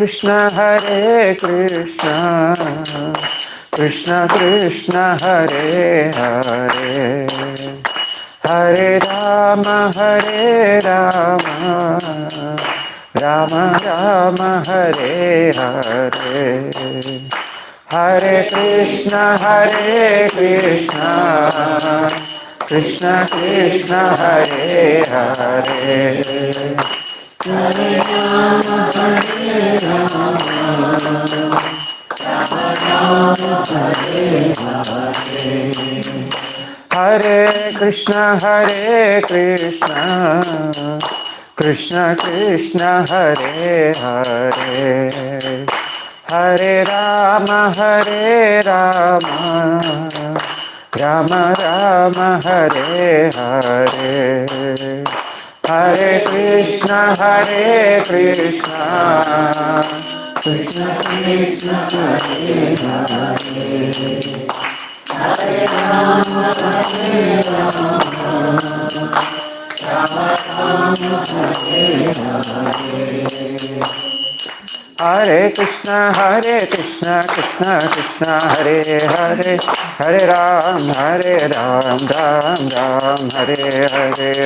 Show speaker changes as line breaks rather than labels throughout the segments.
Krishna Hare Krishna, Krishna Krishna Hare Hare, Hare Rama Hare Rama, Rama Rama Hare Hare, Hare Krishna Krishna Krishna Hare Hare, Hare Rama Hare Rama, Rama Rama Hare Hare, Hare Krishna Krishna Krishna Hare Hare, Hare Rama Rama Rama Hare Hare, Hare Krishna Krishna Krishna Hare Hare, Hare Rama Rama Rama Hare Hare,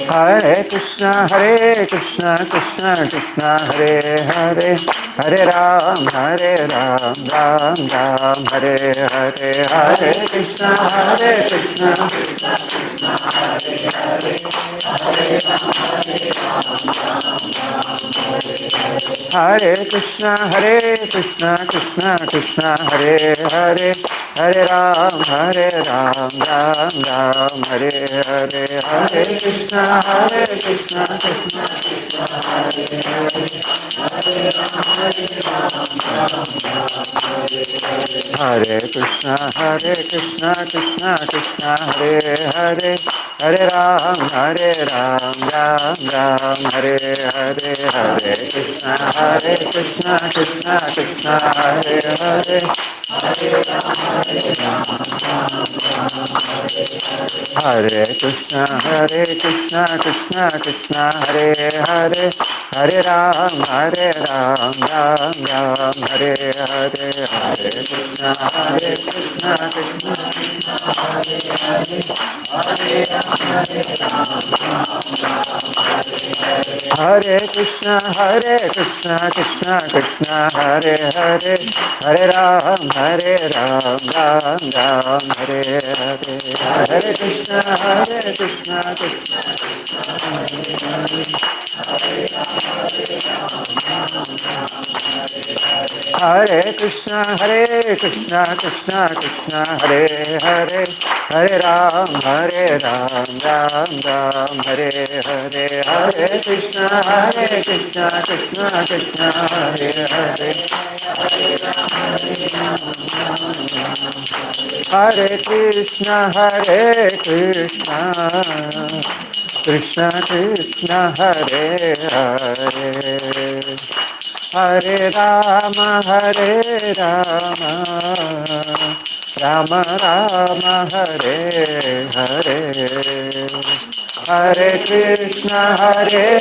Hare Krishna Krishna Krishna Hare Hare, Hare Ram Ram Hare Hare, Hare Krishna Krishna Hare Hare, Hare Ram Hare Krishna Krishna Hare Hare, Hare Ram Hare Hare, Hare Krishna Krishna Hare Krishna Krishna Hare Hare, Hare Ram Hare Hare, Hare Krishna Krishna Hare Krishna Krishna Hare Hare, Hare Ram Hare Hare, Hare Krishna Krishna Hare Hare, Hare Krishna Krishna Hare Hare, Hare Ram Hare Hare, Hare Krishna Krishna Hare Krishna Krishna Hare Hare, Hare Ram Hare Hare, Hare Krishna Krishna Hare Krishna Krishna Hare Hare, Hare Ram Hare Hare, Hare Krishna Krishna Hare Hare, Hare Krishna Krishna Krishna Hare Hare, Hare Rama Rama Rama Hare Hare, Hare Krishna Krishna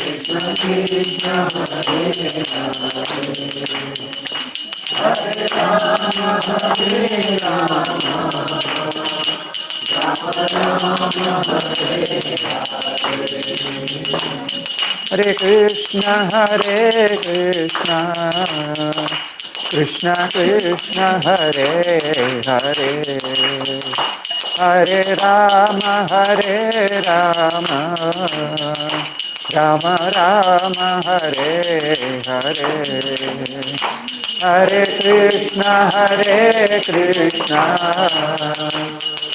Krishna Krishna Hare Hare, Hare Rama Hare Krishna Krishna Krishna Hare Hare, Hare Rama Rama Rama Hare Hare, Hare Krishna Krishna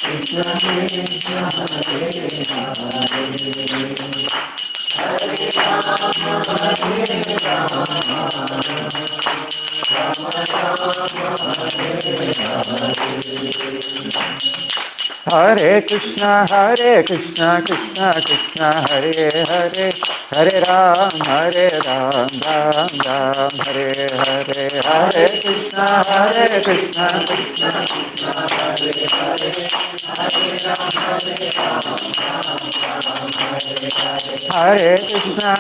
Krishna Krishna Hare Hare, Hare Krishna, Krishna Krishna, Hare Hare, Hare Ram, Ram Ram, Hare Hare, Hare Krishna, Krishna Krishna, Hare Hare, Hare Krishna,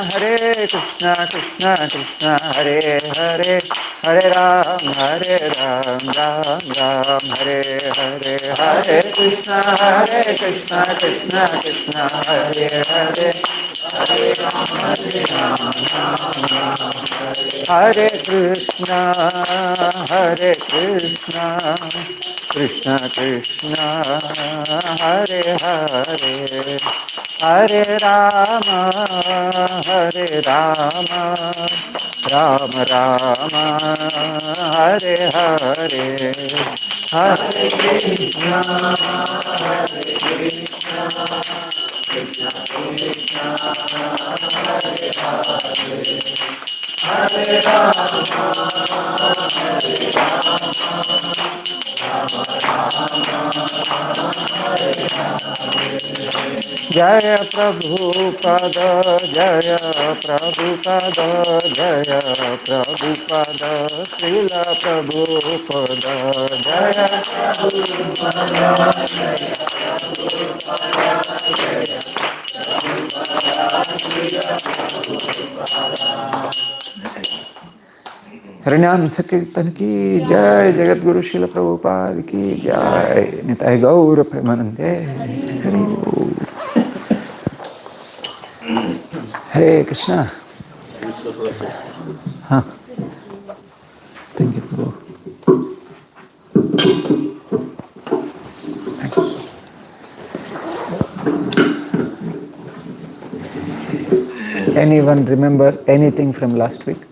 Krishna Krishna, Hare Hare, Hare Ram, Ram Ram, Hare Hare, Hare Krishna, Krishna Krishna, Hare Hare, Hare Krishna, Krishna Krishna, Hare Hare, Hare Rama, Rama Rama, Hare Hare, Hare Krishna, Krishna Krishna, Hare Rama, Jaya Prabhupada, Jaya Prabhupada, Jaya Prabhupada, Srila Prabhupada, Jaya हरिनाम संकीर्तन की जय, जगत गुरु श्रील प्रभुपाद की जय, निताय गौर प्रेमानंदे, हरि बोल। हरे कृष्णा। हाँ, thank you Prabhu. Anyone remember anything from last week?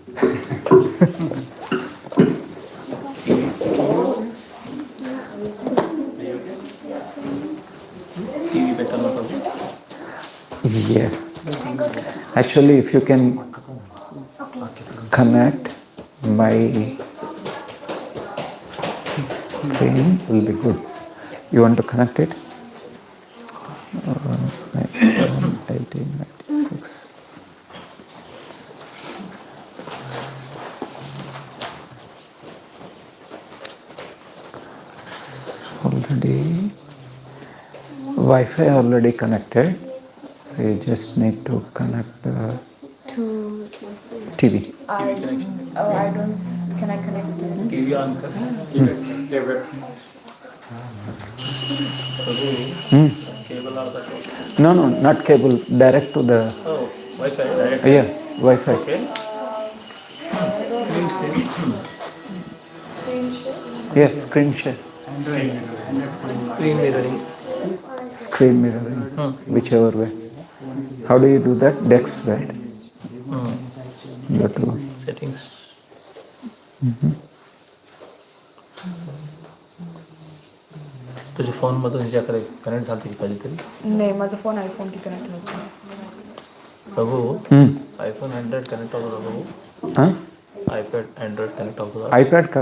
Yeah. Actually, if you can connect my thing, will be good. You want to connect it? 1896. Already Wi-Fi already connected, so you just need to connect the TV.
I don't. Can I connect the
TV on kar cable or the
No, not cable. Direct to the.
oh Wi-Fi direct.
Yeah, Wi-Fi.
Okay.
screen share?
Yeah, screen share.
Screen mirroring.
Screen mirroring, whichever way. How do you do that? Dex, right? Go to
Settings. तुझे phone मधून ह्याच्याकडे connect झालती कधीतरी?
नाही, माझा phone iPhone की connect होतो.
प्रभू iPhone Android connect होतो प्रभू.
हाँ?
iPad अँड्रॉइड कनेक्ट होतो.
iPad का?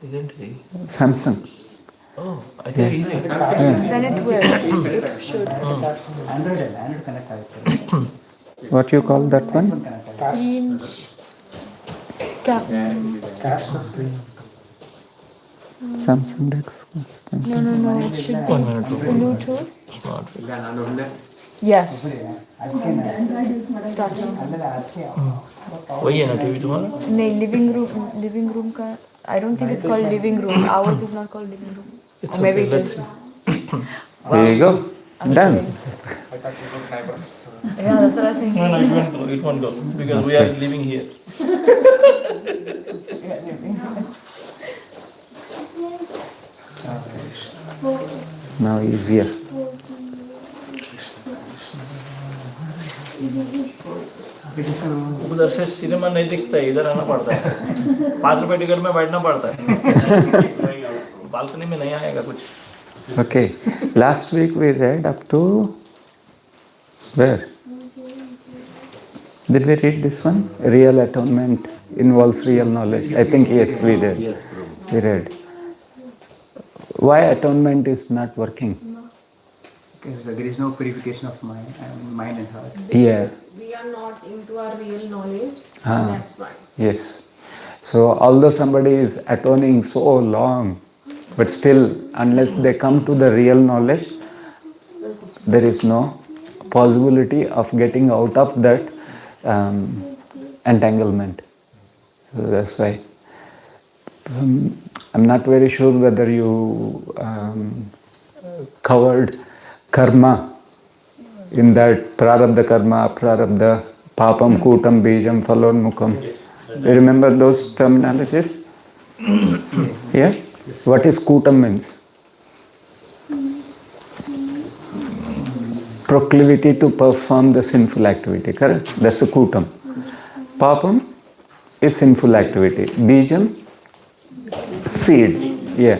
Isn't he?
Samsung.
Oh, I think easy.
Then it will. It should.
Android connect ಆಗುತ್ತೆ.
What you call that one?
Screen cap.
Catch the screen.
Samsung Dex.
No. It should be
1 minute.
Bluetooth.
Smart.
Yes.
ಅದಕ್ಕೆ
Start now.
ಅಲ್ಲಲ್ಲ ಅದಕ್ಕೆ
वही है ना TV तुम्हारा?
नहीं, living room का. I don't think it's called living room. Ours is not called living room.
It's
Or maybe
okay,
it
let's
is.
There you go. Done.
Yeah, that's what I was saying.
No, it won't go because we are living here.
Now easier.
उधर से cinema नहीं दिखता है, इधर आना पड़ता है. 5 रुपए टिकट में बैठना पड़ता है. बालकनी में नहीं आएगा कुछ.
Okay. Last week we read up to where? Did we read this one? Real atonement involves real knowledge. I think yes, we did.
Yes, Prabhu.
We read. Why atonement is not working?
Because there is no purification of mind and heart.
Yeah.
We are not into our real knowledge.
Ah.
That's why.
Yes. So although somebody is atoning so long, but still, unless they come to the real knowledge, there is no possibility of getting out of that entanglement. So that's why. I'm not very sure whether you covered karma in that prarabdha karma, prarabdha, papam, kutam, bijam, phalonmukam. You remember those terminologies? Yeah? What is kutam means? Proclivity to perform the sinful activity, correct? That's the kutam. Papam is sinful activity. Bijam, seed. Yeah.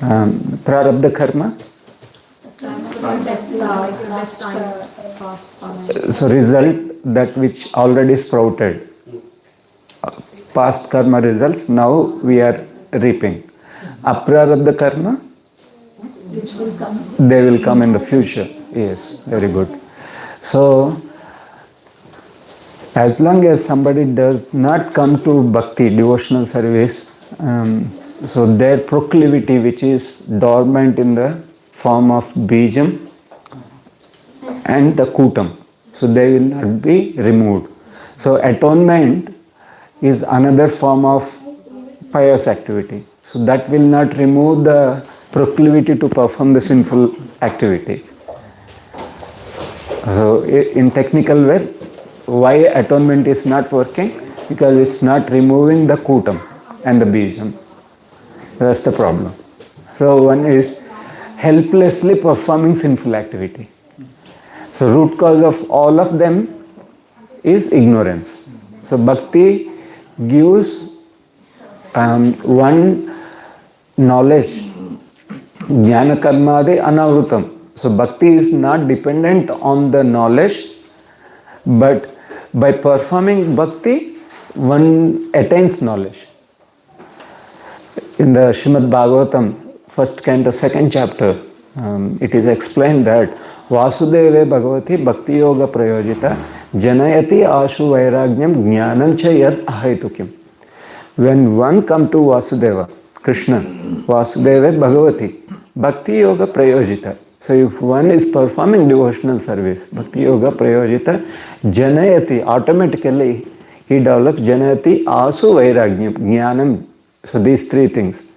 Prarabdha karma. So result that which already sprouted. Past karma results, now we are reaping. Aprarabdha karma, they will come in the future. Yes, very good. So, as long as somebody does not come to bhakti, devotional service, so their proclivity which is dormant in the form of bijam and the kutam, so they will not be removed. So atonement is another form of pious activity. So that will not remove the proclivity to perform the sinful activity. So in technical way, why atonement is not working? Because it's not removing the kutam and the bijam. That's the problem. So one is helplessly performing sinful activity. So root cause of all of them is ignorance. So bhakti gives one knowledge, jnana karmade anavrutam. So bhakti is not dependent on the knowledge, but by performing bhakti, one attains knowledge. In the Srimad Bhagavatam, first canto, second chapter, it is explained that Vasudeve Bhagavati Bhakti Yoga Prayojita Janayati Ashu Vairagnyam Jnanam Cha Yad Ahitukim. When one come to Vasudeva, Krishna, Vasudeva Bhagavati, Bhakti Yoga Prayojita. So if one is performing devotional service, Bhakti Yoga Prayojita, Janayati, automatically he develops Janayati Asu Vairagnyam, Jnanam. So these three things.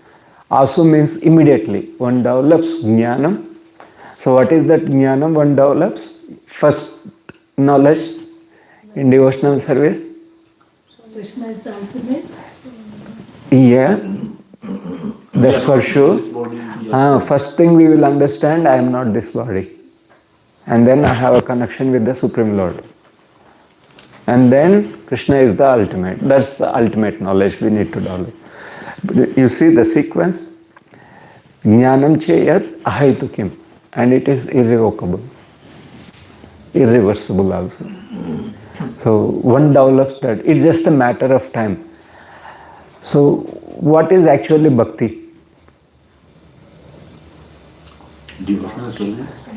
Asu means immediately. One develops Jnanam. So what is that Jnanam one develops? First knowledge in devotional service.
Krishna is the ultimate.
Yeah, that's for sure. First thing we will understand, I am not this body. And then I have a connection with the Supreme Lord. And then Krishna is the ultimate. That's the ultimate knowledge we need to develop. You see the sequence? Jnanam cheyat ahaitukim. And it is irrevocable. Irreversible also. So one develops that. It's just a matter of time. So what is actually bhakti?
Devotional service.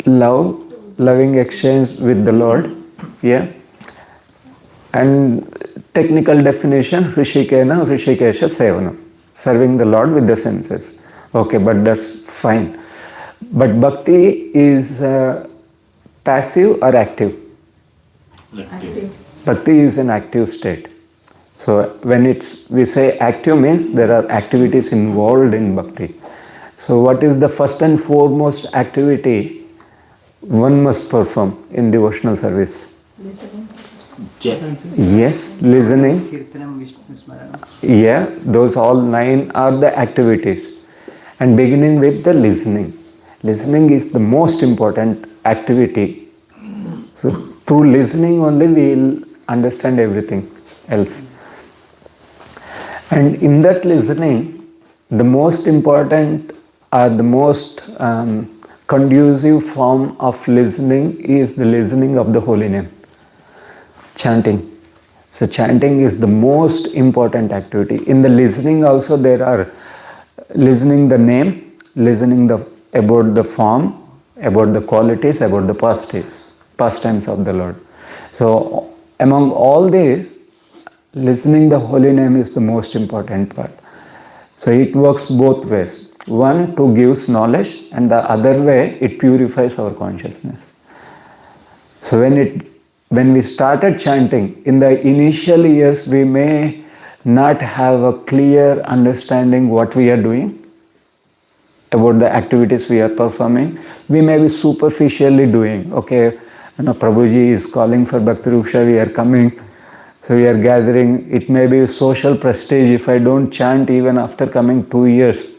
Love, loving exchange with the Lord. Yeah. And technical definition, Hrishikena, Hrishikesha Sevanam. Serving the Lord with the senses. Okay, but that's fine. But bhakti is passive or active?
Active.
Bhakti is an active state. So when we say active means there are activities involved in bhakti. So what is the first and foremost activity one must perform in devotional service?
Listening.
Yes, listening.
Kirtanam, Vishnu Smaranam.
Yeah, those all 9 are the activities. And beginning with the listening. Listening is the most important activity. So through listening only we will understand everything else. And in that listening, the most important or the most conducive form of listening is the listening of the holy name. Chanting. So chanting is the most important activity. In the listening also there are listening the name, listening about the form, about the qualities, about the pastimes of the Lord. So among all these, listening the holy name is the most important part. So it works both ways. One, to gives knowledge, and the other way, it purifies our consciousness. So when we started chanting, in the initial years, we may not have a clear understanding what we are doing, about the activities we are performing. We may be superficially doing, okay, Prabhuji is calling for Bhakti Ruksha, we are coming, so we are gathering. It may be social prestige. If I don't chant even after coming 2 years,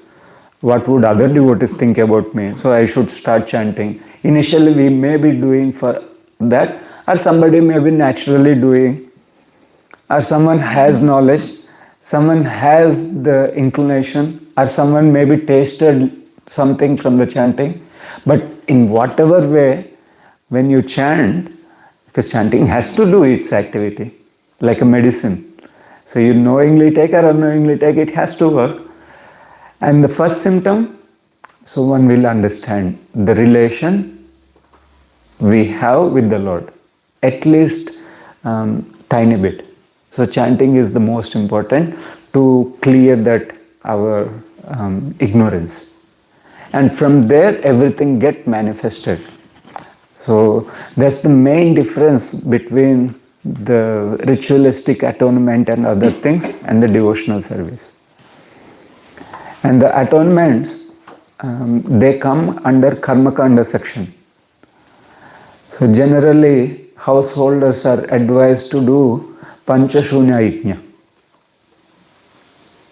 what would other devotees think about me? So I should start chanting. Initially we may be doing for that, or somebody may be naturally doing, or someone has knowledge, someone has the inclination, or someone maybe tasted something from the chanting. But in whatever way, when you chant, because chanting has to do its activity, like a medicine. So you knowingly take or unknowingly take, it has to work. And the first symptom, so one will understand the relation we have with the Lord, at least tiny bit. So chanting is the most important to clear that our ignorance. And from there everything get manifested. So that's the main difference between the ritualistic atonement and other things and the devotional service. And the atonements, they come under Karmakanda section. So generally, householders are advised to do Panchashunya Yajna.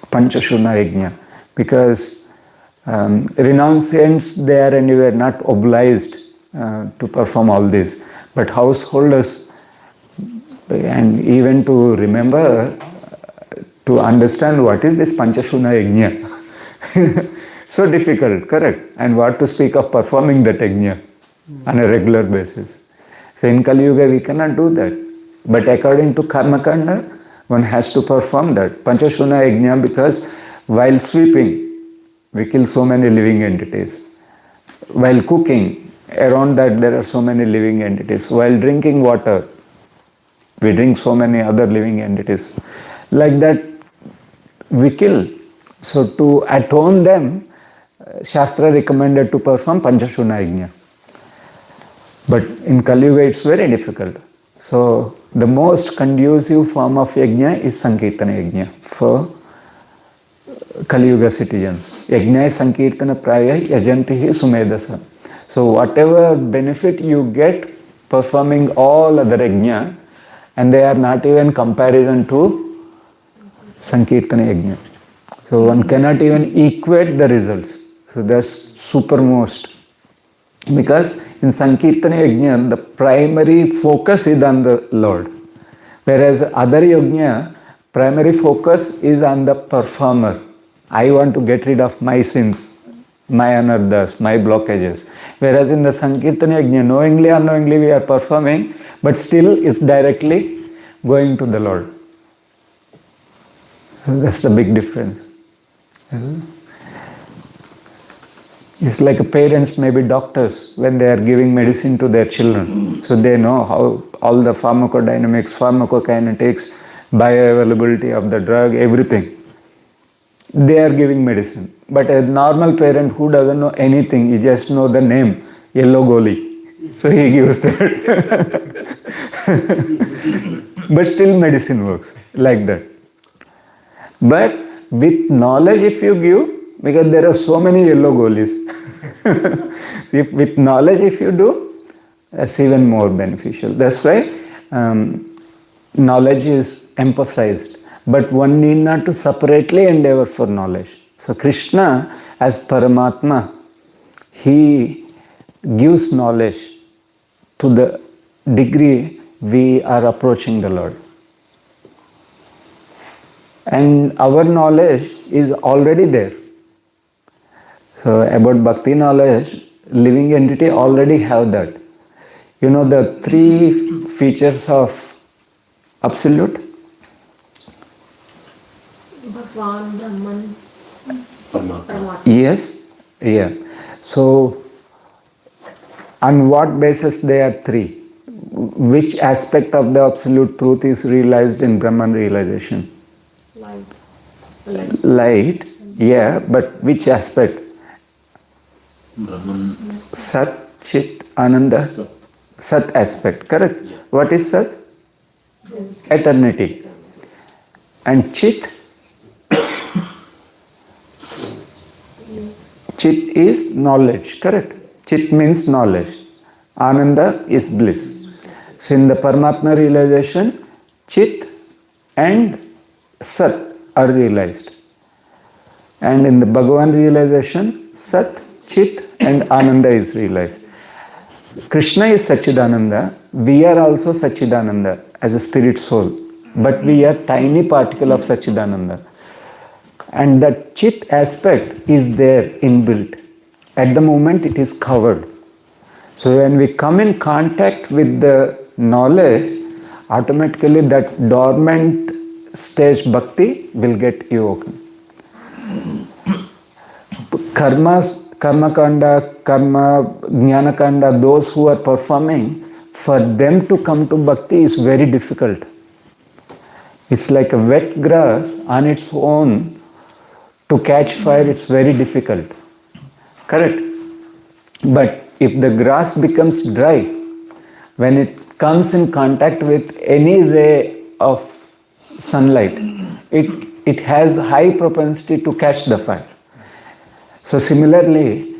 Panchashunya Yajna. Because renunciants, they are anyway not obliged to perform all this. But householders, and even to remember, to understand what is this Panchashunya Yajna. So difficult, correct? And what to speak of performing that yajna on a regular basis. So in Kali Yuga we cannot do that. But according to Karmakanda, one has to perform that Panchashunya yajna, because while sweeping, we kill so many living entities. While cooking, around that there are so many living entities. While drinking water, we drink so many other living entities. Like that, we kill. So to atone them, Shastra recommended to perform Panchashunya Yajna. But in Kali Yuga it's very difficult. So the most conducive form of Yajna is Sankirtana Yajna for Kali Yuga citizens. Yajna Sankirtana Praya Yajantihi Sumedasa. So whatever benefit you get performing all other Yajna, and they are not even comparison to Sankirtana Yajna. So one cannot even equate the results. So that's supermost. Because in Sankirtana Yajna, the primary focus is on the Lord. Whereas other Yajna, primary focus is on the performer. I want to get rid of my sins, my anarthas, my blockages. Whereas in the Sankirtana Yajna, knowingly or unknowingly we are performing, but still it's directly going to the Lord. So that's the big difference. It's like parents may be doctors when they are giving medicine to their children. So they know how all the pharmacodynamics, pharmacokinetics, bioavailability of the drug, everything. They are giving medicine. But a normal parent who doesn't know anything, he just knows the name, yellow goli. So he gives that. But still medicine works like that. But with knowledge if you give, because there are so many yellow goalies. With knowledge if you do, that's even more beneficial. That's why knowledge is emphasized. But one need not to separately endeavor for knowledge. So Krishna as Paramatma, he gives knowledge to the degree we are approaching the Lord. And our knowledge is already there. So about bhakti knowledge, living entity already have that. You know the 3 features of Absolute?
Bhagwan, Brahman,
Paramatma.
Paramatma.
Yes. Yeah. So, on what basis they are three? Which aspect of the absolute truth is realized in Brahman realization?
Light.
Light, yeah, but which aspect?
Brahman.
Sat, Chit, Ananda.
Sat.
Sat aspect, correct?
Yeah.
What is Sat? Eternity. And Chit? Chit is knowledge, correct? Chit means knowledge. Ananda is bliss. So in the Paramatma realization, Chit and Sat are realized. And in the Bhagwan realization, Sat, Chit and Ananda is realized. Krishna is Sachidananda. We are also Sachidananda as a spirit soul. But we are tiny particle of Sachidananda. And that Chit aspect is there inbuilt. At the moment it is covered. So when we come in contact with the knowledge, automatically that dormant stage bhakti will get evoked. Karma kanda, karma, jnana kanda, those who are performing, for them to come to bhakti is very difficult. It's like a wet grass on its own. To catch fire, it's very difficult. Correct? But if the grass becomes dry, when it comes in contact with any ray of sunlight, it has high propensity to catch the fire. So similarly,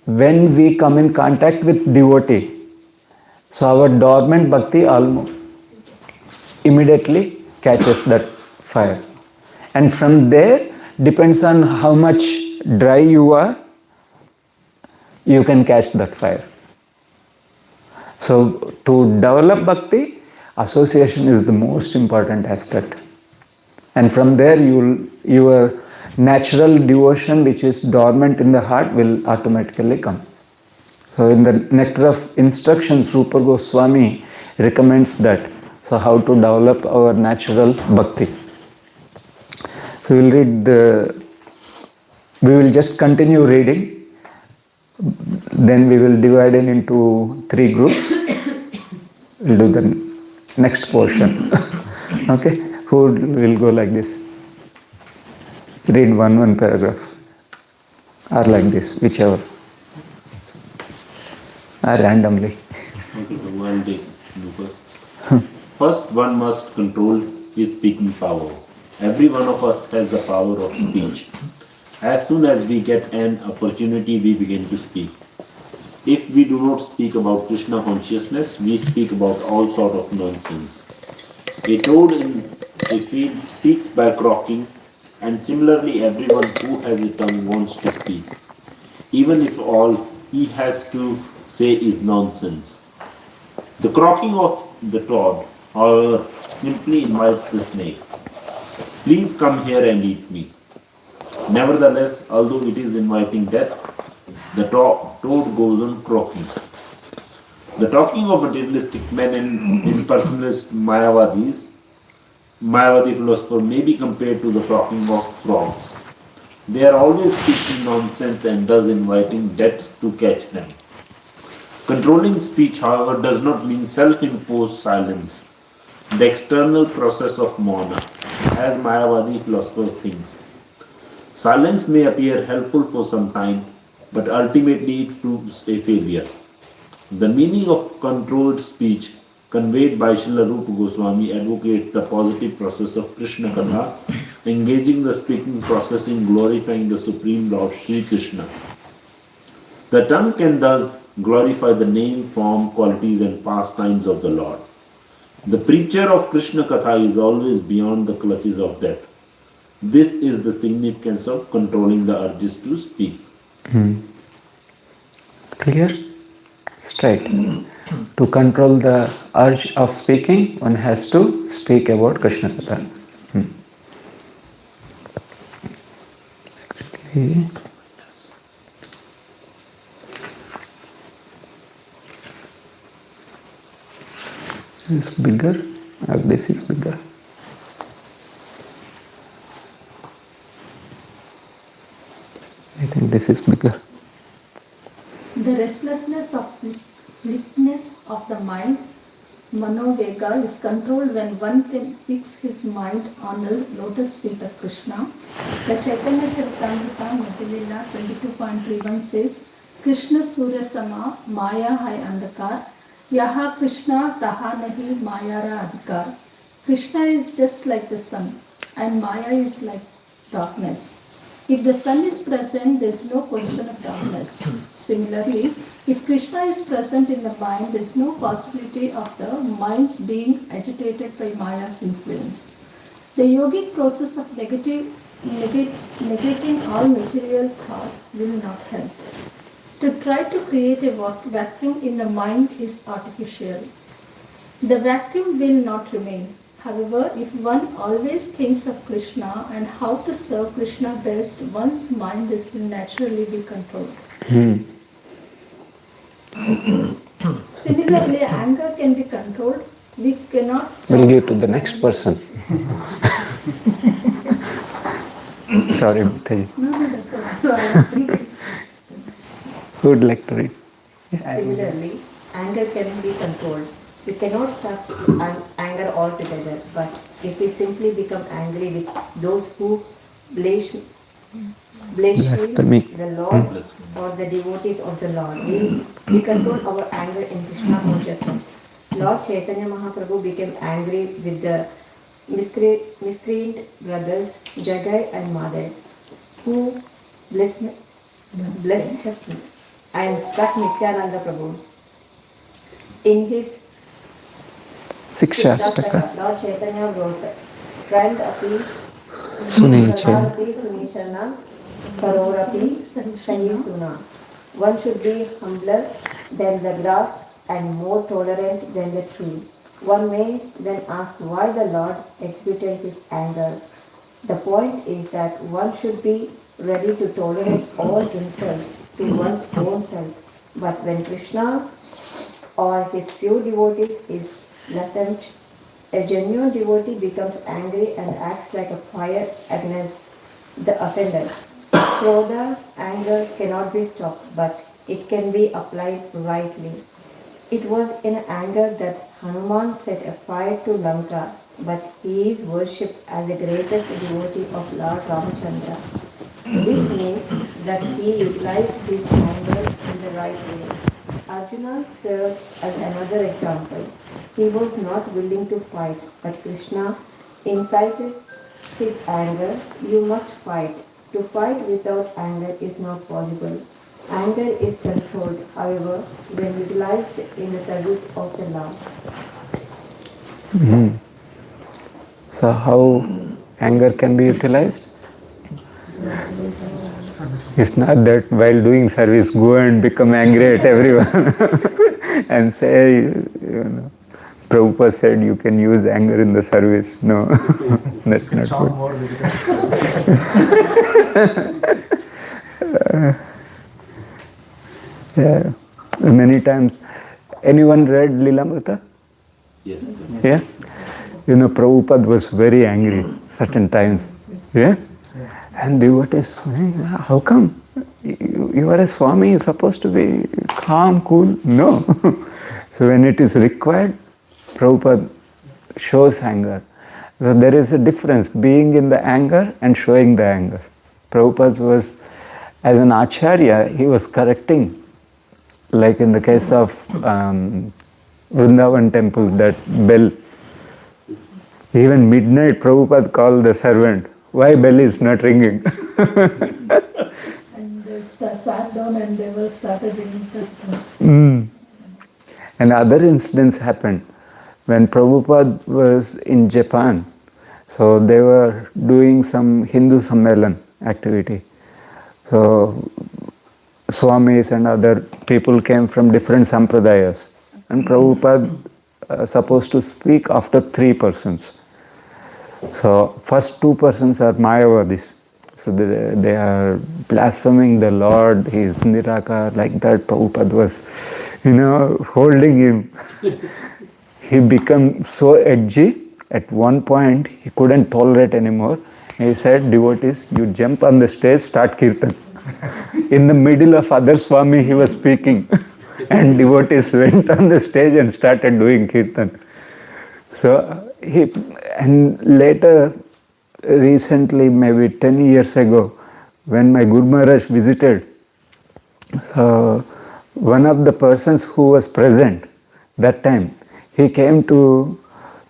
when we come in contact with devotee, so our dormant bhakti almost immediately catches that fire. And from there, depends on how much dry you are, you can catch that fire. So to develop bhakti, association is the most important aspect. And from there, your natural devotion, which is dormant in the heart, will automatically come. So in the Nectar of Instructions, Rupa Goswami recommends that. So how to develop our natural bhakti. So we will just continue reading. Then we will divide it into 3 groups. We'll do the next portion. Okay? Who will go like this? Read one paragraph. Or like this, whichever. Or randomly.
Okay, Bhagwan take Rupa. First, one must control his speaking power. Every one of us has the power of speech. As soon as we get an opportunity, we begin to speak. If we do not speak about Krishna consciousness, we speak about all sort of nonsense. A toad in a field speaks by croaking, and similarly everyone who has a tongue wants to speak, even if all he has to say is nonsense. The croaking of the toad, however, simply invites the snake. Please come here and eat me. Nevertheless, although it is inviting death, the toad goes on croaking. The talking of materialistic men and impersonalist Mayavadi philosophers may be compared to the talking of frogs. They are always speaking nonsense and thus inviting death to catch them. Controlling speech, however, does not mean self-imposed silence, the external process of mauna, as Mayavadi philosophers think. Silence may appear helpful for some time, but ultimately it proves a failure. The meaning of controlled speech conveyed by Srila Rupa Goswami advocates the positive process of Krishna Katha, engaging the speaking process in glorifying the Supreme Lord Sri Krishna. The tongue can thus glorify the name, form, qualities and pastimes of the Lord. The preacher of Krishna Katha is always beyond the clutches of death. This is the significance of controlling the urges to speak.
Clear? Straight. To control the urge of speaking, one has to speak about Krishna Katha. Actually, this is bigger or this is bigger? I think this is bigger.
The restlessness of fleetness of the mind, Manovega, is controlled when one can fix his mind on the lotus feet of Krishna. The Chaitanya Charitamrita, Matilila 22.31 says, Krishna Surya Sama, Maya Hai Andakar, Yaha Krishna Taha Nahi Mayara Adhikar. Krishna is just like the sun, and Maya is like darkness. If the sun is present, there is no question of darkness. Similarly, if Krishna is present in the mind, there is no possibility of the mind's being agitated by Maya's influence. The yogic process of negating all material thoughts will not help. To try to create a vacuum in the mind is artificial. The vacuum will not remain. However, if one always thinks of Krishna and how to serve Krishna best, one's mind will naturally be controlled. Similarly, anger can be controlled. We cannot stop.
We'll give to the next person. Sorry, Bhutaji.
No, that's all right. I was thinking.
Who would like to read?
Similarly, anger can be controlled. We cannot stop anger altogether, but if we simply become angry with those who blaspheme the Lord or the devotees of the Lord, we control our anger in Krishna consciousness. Lord Chaitanya Mahaprabhu became angry with the miscreant brothers Jagai and Madai, who blasphemed and struck Nityananda Prabhu. In his
Sikshastaka.
Lord Chaitanya wrote, Trend api
Suniche.
Sunishana Karorapi Sahi Suna. One should be humbler than the grass and more tolerant than the tree. One may then ask why the Lord exhibited his anger. The point is that one should be ready to tolerate all insults to one's own self. But when Krishna or his pure devotees is lessened, a genuine devotee becomes angry and acts like a fire against the offenders. Krodha, anger cannot be stopped, but it can be applied rightly. It was in anger that Hanuman set a fire to Lanka, but he is worshipped as the greatest devotee of Lord Ramachandra. This means that he utilized his anger in the right way. Arjuna serves as another example. He was not willing to fight, but Krishna incited his anger. You must fight. To fight without anger is not possible. Anger is controlled, however, when utilized in the service of the Lord.
So how anger can be utilized? It's not that while doing service go and become angry at everyone and say, you know, Prabhupada said you can use anger in the service. No, that's not good.
More visible.
Yeah. Many times, anyone read Lilamrita?
Yes.
Yeah? You know, Prabhupada was very angry certain times. Yeah? And devotees saying, how come? You are a Swami, you're supposed to be calm, cool. No. So when it is required, Prabhupada shows anger. So there is a difference, being in the anger and showing the anger. Prabhupada was, as an Acharya, he was correcting. Like in the case of Vrindavan temple, that bell. Even midnight, Prabhupada called the servant, why bell is not ringing?
And they sat down and they were started ringing customers.
And other incidents happened. When Prabhupada was in Japan, so they were doing some Hindu Sammelan activity. So Swamis and other people came from different sampradayas. And Prabhupada supposed to speak after 3 persons. So first 2 persons are Mayavadis. So they are blaspheming the Lord, he is Nirakar, like that. Prabhupada was, holding him. He became so edgy, at one point he couldn't tolerate anymore. He said, devotees, you jump on the stage, start kirtan. In the middle of other Swami, he was speaking, and devotees went on the stage and started doing kirtan. So and later, recently, maybe 10 years ago, when my Guru Maharaj visited, so one of the persons who was present that time, he came to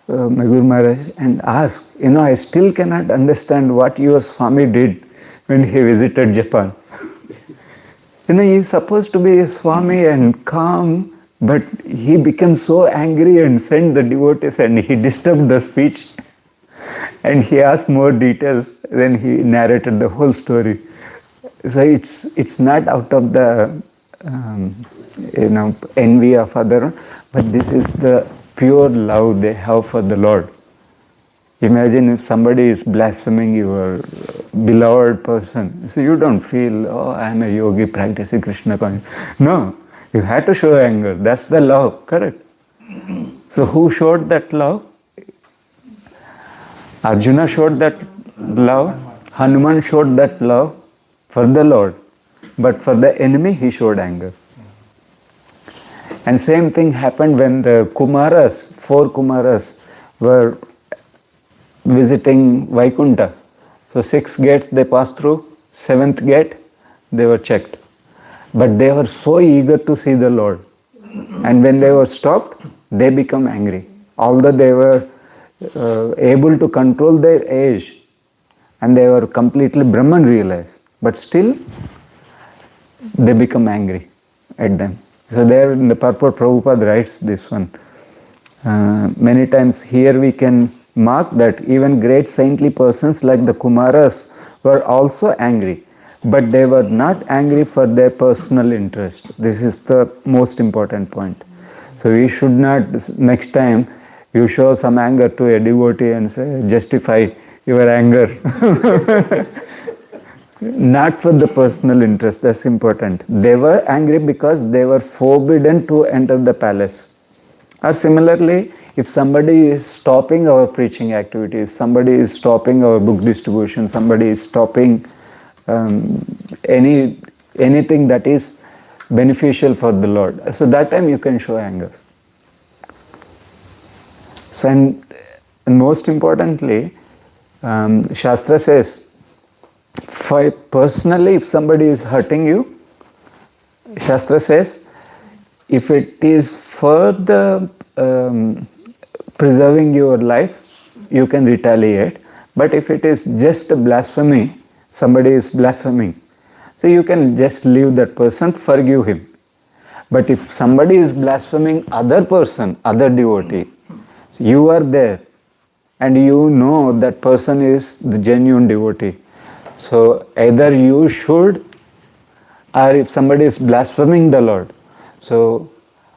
my Guru Maharaj and asked, I still cannot understand what your Swami did when he visited Japan. He is supposed to be a Swami and calm, but he became so angry and sent the devotees and he disturbed the speech. And he asked more details, then he narrated the whole story. So it's not out of the envy of other, but this is the pure love they have for the Lord. Imagine if somebody is blaspheming your beloved person. So you don't feel, I am a yogi practicing Krishna consciousness. No, you had to show anger. That's the love, correct? So who showed that love? Arjuna showed that love. Hanuman showed that love for the Lord. But for the enemy, he showed anger. And same thing happened when the Kumaras, 4 Kumaras, were visiting Vaikunta. So 6 gates they passed through, 7th gate they were checked. But they were so eager to see the Lord. And when they were stopped, they become angry. Although they were able to control their age and they were completely Brahman realized, but still they become angry at them. So there in the purport Prabhupada writes this one. Many times here we can mark that even great saintly persons like the Kumaras were also angry, but they were not angry for their personal interest. This is the most important point. So we should not, next time you show some anger to a devotee and say, justify your anger. Not for the personal interest, that's important. They were angry because they were forbidden to enter the palace. Or similarly, if somebody is stopping our preaching activities, somebody is stopping our book distribution, somebody is stopping anything that is beneficial for the Lord. So that time you can show anger. So and most importantly, Shastra says, personally, if somebody is hurting you, Shastra says, if it is for the preserving your life, you can retaliate. But if it is just a blasphemy, somebody is blaspheming, so you can just leave that person, forgive him. But if somebody is blaspheming other person, other devotee, you are there and you know that person is the genuine devotee. So either you should, or if somebody is blaspheming the Lord, so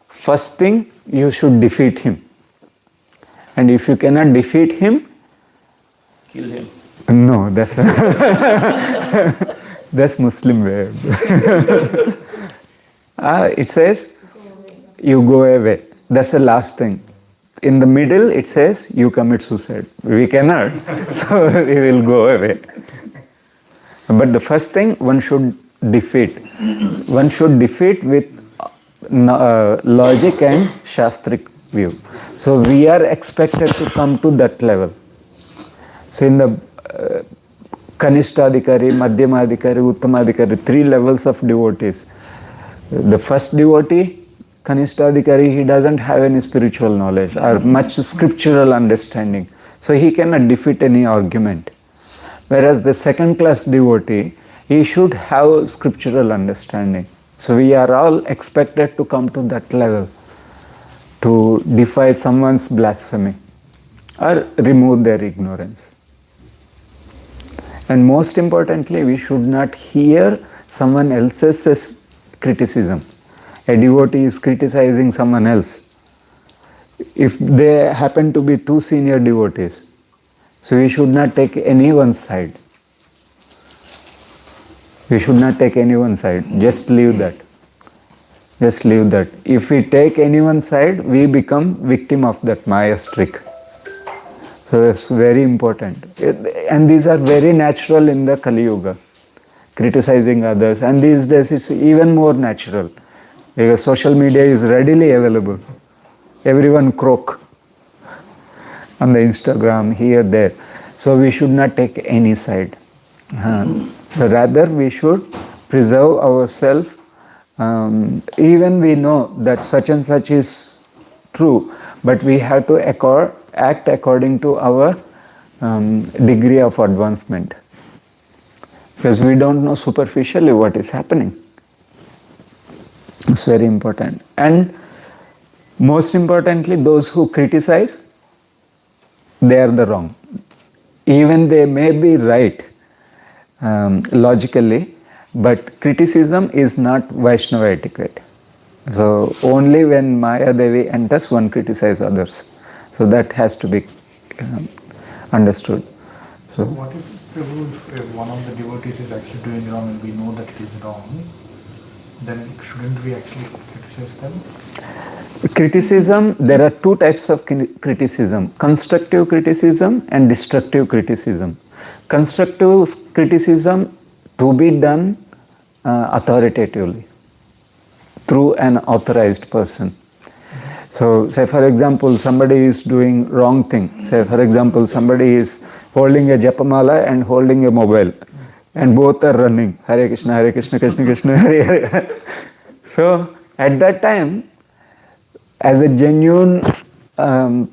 first thing you should defeat him. And if you cannot defeat him,
Kill him.
no, that's that's Muslim way. It says you go away. That's the last thing. In the middle it says you commit suicide. We cannot, so we will go away. But the first thing one should defeat. One should defeat with logic and shastric view. So we are expected to come to that level. So in the Kanishtadikari, Madhyamadikari, Uttamadikari, 3 levels of devotees. The first devotee, Kanishtadikari, he doesn't have any spiritual knowledge or much scriptural understanding. So he cannot defeat any argument. Whereas the second class devotee, he should have scriptural understanding. So we are all expected to come to that level to defy someone's blasphemy or remove their ignorance. And most importantly, we should not hear someone else's criticism. A devotee is criticizing someone else. If they happen to be 2 senior devotees, so we should not take anyone's side. We should not take anyone's side. Just leave that. Just leave that. If we take anyone's side, we become victim of that Maya's trick. So that's very important. And these are very natural in the Kali Yuga. criticizing others. And these days it's even more natural because social media is readily available. Everyone croak on the Instagram, here, there. So we should not take any side. So rather we should preserve ourselves. Even we know that such and such is true, but we have to act according to our degree of advancement. Because we don't know superficially what is happening. It's very important. And most importantly, those who criticize, they are the wrong. Even they may be right logically, but criticism is not Vaishnava etiquette. So only when Maya Devi enters, one criticizes others. So that has to be understood.
So what if, Prabhu, if one of the devotees is actually doing wrong and we know that it is wrong, then shouldn't we actually criticize them?
Criticism, there are two types of criticism: constructive criticism and destructive criticism. Constructive criticism to be done authoritatively through an authorized person. So say for example somebody is doing wrong thing. Say for example somebody is holding a japamala and holding a mobile and both are running Hare Krishna, Krishna Krishna, Hare Hare. So at that time, as a genuine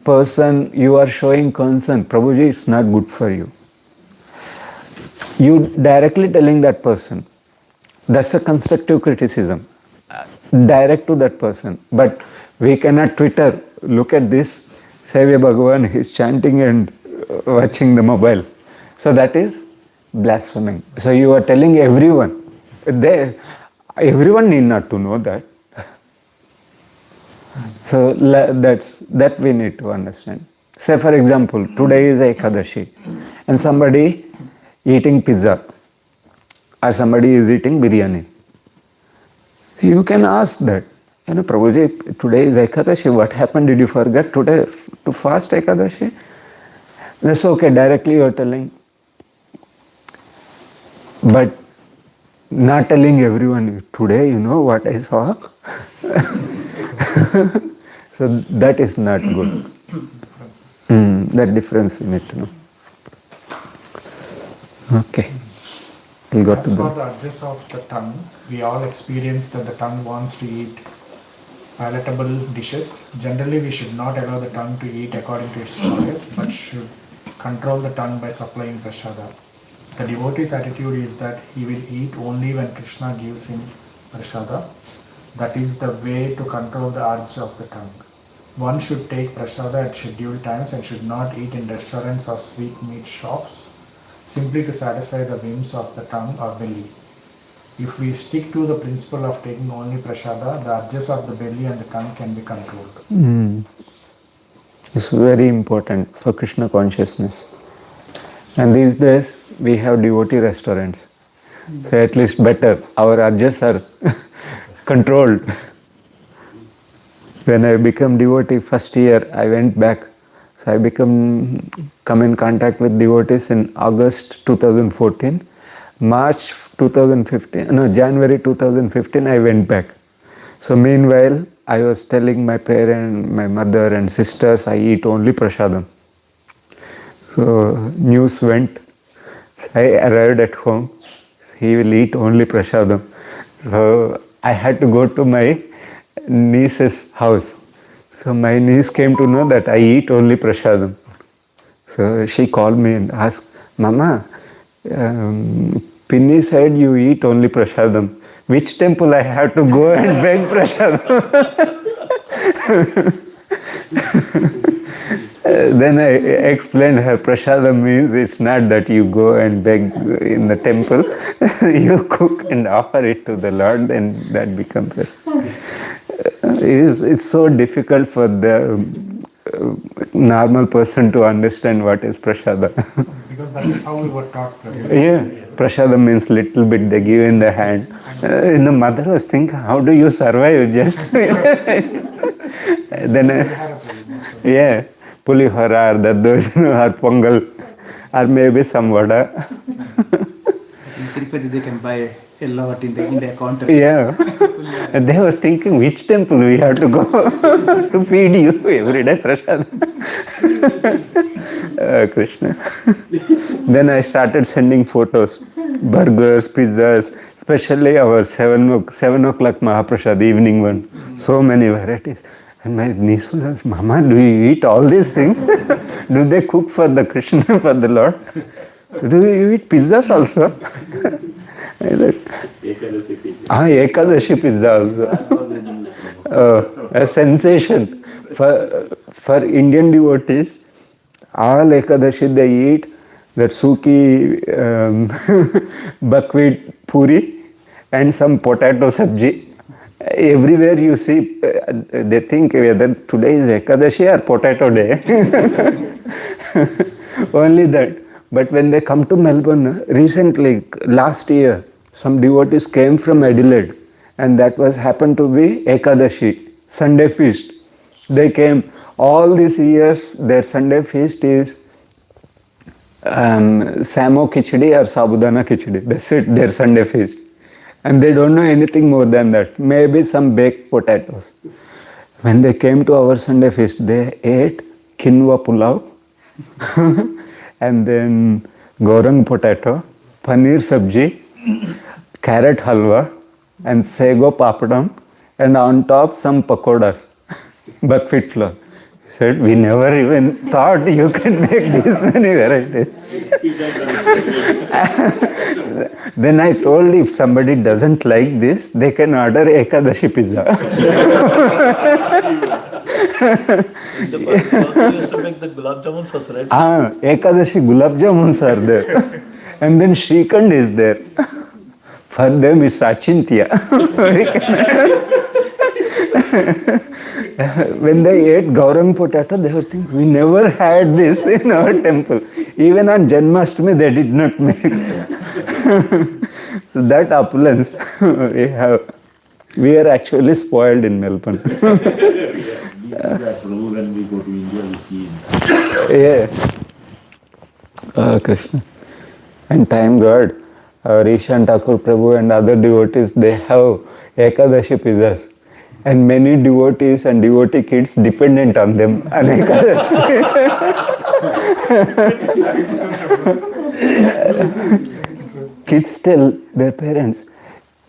person, you are showing concern. Prabhuji, it's not good for you. You directly telling that person. That's a constructive criticism. Direct to that person. But we cannot Twitter, look at this, Sevya Bhagwan, he's chanting and watching the mobile. So that is blaspheming. So you are telling everyone. Everyone need not to know that. So that we need to understand. Say for example, today is Ekadashi and somebody eating pizza or somebody is eating biryani. So you can ask that, Prabhuji, today is Ekadashi, what happened? Did you forget today to fast Ekadashi? That's okay, directly you are telling. But not telling everyone, today you know what I saw? So that is not good. That difference we need to know. Okay. We'll go
As
to
for
the
the urges of the tongue, we all experience that the tongue wants to eat palatable dishes. Generally, we should not allow the tongue to eat according to its choice, but should control the tongue by supplying prasada. The devotee's attitude is that he will eat only when Krishna gives him prasada. That is the way to control the urge of the tongue. One should take prasada at scheduled times and should not eat in restaurants or sweetmeat shops simply to satisfy the whims of the tongue or belly. If we stick to the principle of taking only prasada, the urges of the belly and the tongue can be controlled.
It's very important for Krishna consciousness. And these days we have devotee restaurants. So at least better, our urges are controlled. When I became devotee first year, I went back. So I come in contact with devotees in August 2014. March 2015, no, January 2015, I went back. So meanwhile, I was telling my parents, my mother and sisters, I eat only prasadam. So news went. I arrived at home. He will eat only prasadam. So I had to go to my niece's house. So my niece came to know that I eat only prasadam. So she called me and asked, Mama, Pinni said you eat only prasadam. Which temple I have to go and beg prasadam? Then I explained her prasadam means it's not that you go and beg in the temple. You cook and offer it to the Lord, then that becomes it. It's so difficult for the normal person to understand what is prasada.
Because that is how we were taught.
Yeah, prasada means little bit they give in the hand. The mother was thinking, how do you survive just? Then, yeah, pulihora or daddojanu or pongal or maybe some vada.
Tirupati they can buy a lot in the counter.
Yeah. And they were thinking which temple we have to go to feed you every day prasad. Krishna. Then I started sending photos, burgers, pizzas, especially our 7 o'clock Mahaprasad, evening one. So many varieties. And my niece was asked, Mama, do you eat all these things? Do they cook for the Krishna, for the Lord? Do you eat pizzas also? I said, Ekadashi pizza also. A sensation. For Indian devotees, all Ekadashi they eat that suki buckwheat puri and some potato sabji. Everywhere you see, they think whether today is Ekadashi or potato day. Only that. But when they come to Melbourne, recently, last year, some devotees came from Adelaide, and that was happened to be Ekadashi, Sunday feast. They came all these years. Their Sunday feast is samo khichdi or sabudana khichdi. That's it. Their Sunday feast, and they don't know anything more than that. Maybe some baked potatoes. When they came to our Sunday feast, they ate quinoa pulao, and then goreng potato, paneer sabji, carrot halwa, and sago papadam, and on top some pakodas, buckwheat flour. He said, we never even thought you can make these many varieties. Then I told if somebody doesn't like this, they can order Ekadashi pizza.
The person also used to make the gulab jamun sauce, right?
Ekadashi gulab jamuns are there. And then Shrikand is there. For them it's Achintya. When they ate gaurang potato, they would think, we never had this in our temple. Even on Janmashtami, they did not make. So that opulence we have. We are actually spoiled in Melbourne.
This is that Prabhu, when we go to India, we see
Yeah. Krishna. And thank God, Ishan Thakur Prabhu and other devotees, they have Ekadashi pizzas. And many devotees and devotee kids dependent on them on Ekadashi. Kids tell their parents,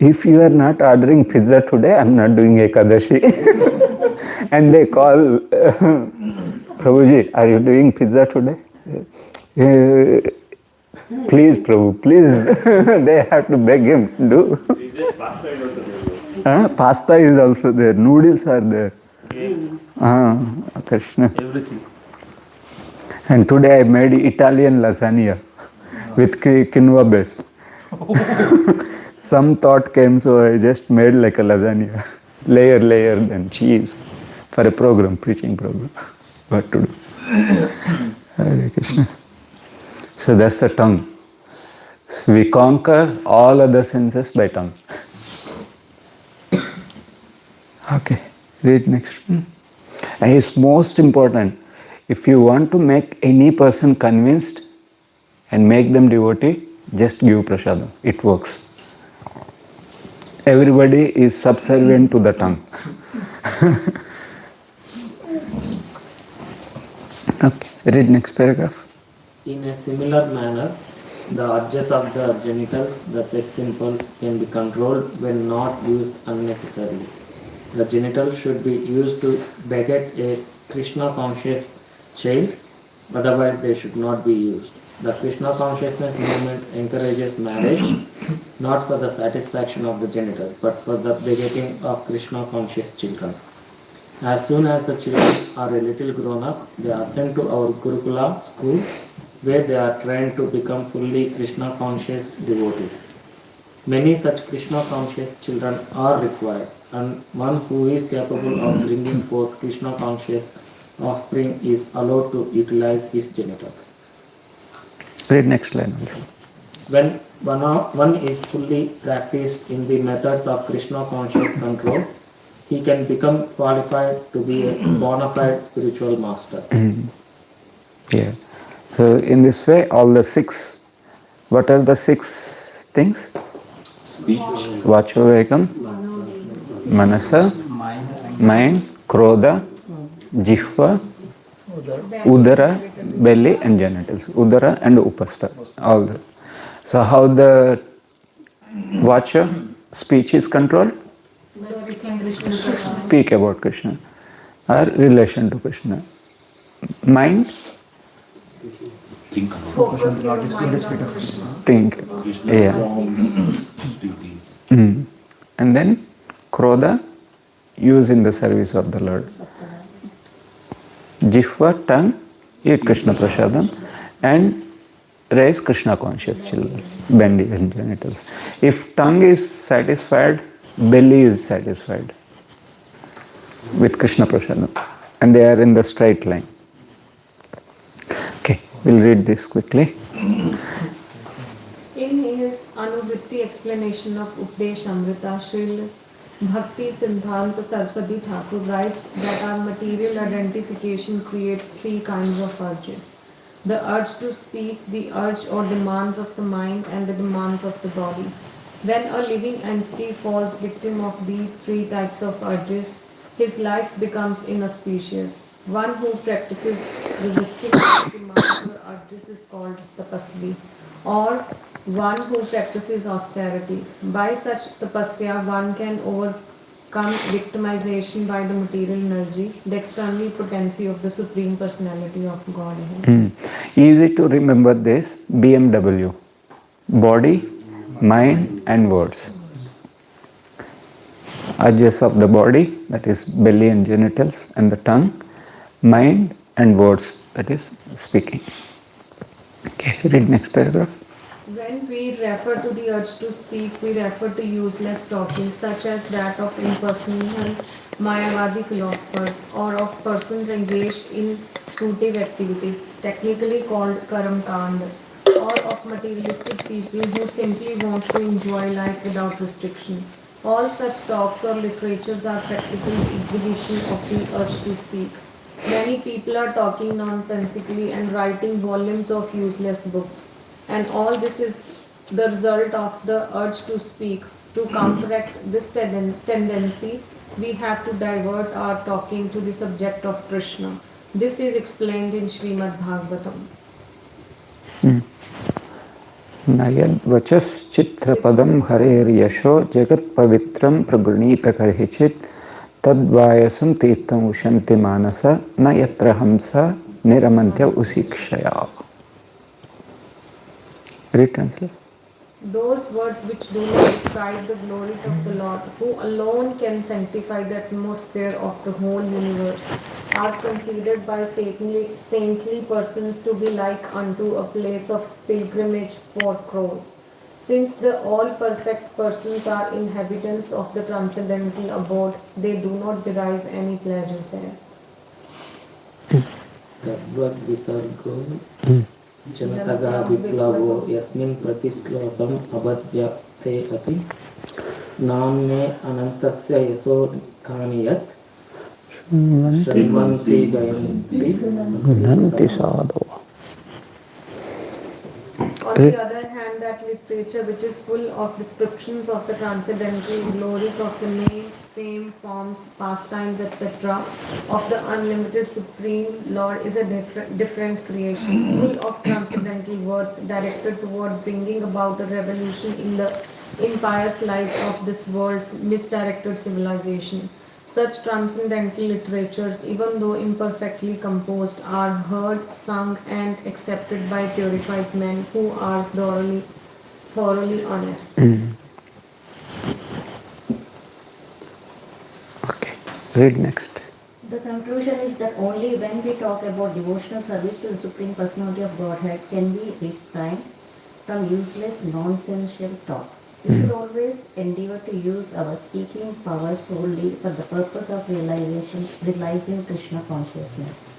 if you are not ordering pizza today, I'm not doing Ekadashi. And they call, Prabhuji, are you doing pizza today? Please, Prabhu, please. They have to beg him to do. Pasta is also there, noodles are there. Krishna.
Everything.
And today I made Italian lasagna with quinoa base. Some thought came, so I just made like a lasagna. Layer, then cheese. For a program, preaching program. What to do? Hare Krishna. So that's the tongue. So we conquer all other senses by tongue. Okay, read next. And it's most important. If you want to make any person convinced and make them devotee, just give prasadam. It works. Everybody is subservient to the tongue. Okay, read next paragraph.
In a similar manner, the urges of the genitals, the sex impulse, can be controlled when not used unnecessarily. The genitals should be used to beget a Krishna-conscious child, otherwise they should not be used. The Krishna consciousness movement encourages marriage, not for the satisfaction of the genitals, but for the begetting of Krishna-conscious children. As soon as the children are a little grown up, they are sent to our Gurukula school, where they are trained to become fully Krishna-conscious devotees. Many such Krishna-conscious children are required, and one who is capable of bringing forth Krishna-conscious offspring is allowed to utilize his genitals.
Read next line also.
When one is fully practiced in the methods of Krishna-conscious control, he can become qualified to be a bona fide spiritual master.
Yeah. So in this way, all the 6, what are the 6 things?
Speech.
Vachovekam, Manasa, mind, Krodha, Jihva, Udara, belly and genitals. Udara and Upastha. All the. So how the Vacha, speech is controlled? Speak about Krishna or relation to Krishna. Mind?
Think.
Focus your mind on Krishna.
Think.
Krishna's
Yeah.
forms, duties.
And then Krodha, use in the service of the Lord. Jihva, tongue, eat Krishna Prasadam, and raise Krishna conscious children, belly and genitals. If tongue is satisfied, belly is satisfied with Krishna Prasadam, and they are in the straight line. Okay, we'll read this quickly.
In his Anuvritti explanation of Updesh Amrita, Srila Bhakti Siddhanta Saraswati Thakur writes that our material identification creates three kinds of urges. The urge to speak, the urge or demands of the mind, and the demands of the body. When a living entity falls victim of these three types of urges, his life becomes inauspicious. One who practices resisting these demands or urges is called tapasvi, or one who practices austerities. By such tapasya, one can overcome victimization by the material energy, the external potency of the Supreme Personality of Godhead.
Easy to remember this, BMW. Body, mind and words. Urges of the body, that is belly and genitals, and the tongue. Mind and words, that is speaking. Okay, read next paragraph.
When we refer to the urge to speak, we refer to useless talking, such as that of impersonal Mayavadi philosophers or of persons engaged in fruitive activities, technically called karam kanda, or of materialistic people who simply want to enjoy life without restriction. All such talks or literatures are practical exhibition of the urge to speak. Many people are talking nonsensically and writing volumes of useless books. And all this is the result of the urge to speak. To counteract this tendency, we have to divert our talking to the subject of Krishna. This is explained in Srimad Bhagavatam.
Nayad vachas chitra padam harer yasho jagat pavitram pragranita karhichit tadvayasam tirtam ushanti manasa nayatra hamsa niramantya usikshaya. Retranslate.
Those words which do not describe the glories of the Lord, who alone can sanctify the atmosphere of the whole universe, are considered by saintly persons to be like unto a place of pilgrimage for crows. Since the all-perfect persons are inhabitants of the transcendental abode, they do not derive any pleasure there.
Tadvad visargo जनतगा विप्लवो यस्मिन् प्रतिश्लोकम् अबध्यते अपि नाम्ने अनन्तस्य यशो स्थानियत् श्रीमन्ति गयन्ति
साधो.
On the other hand, that literature which is full of descriptions of the transcendental glories of the name, fame, forms, pastimes, etc., of the unlimited Supreme Lord is a different creation, full of transcendental words directed toward bringing about a revolution in the impious life of this world's misdirected civilization. Such transcendental literatures, even though imperfectly composed, are heard, sung, and accepted by purified men who are thoroughly honest.
Okay, read next.
The conclusion is that only when we talk about devotional service to the Supreme Personality of Godhead can we refrain from useless, nonsensical talk. We should always endeavor to use our speaking power solely for the purpose of realizing Krishna consciousness.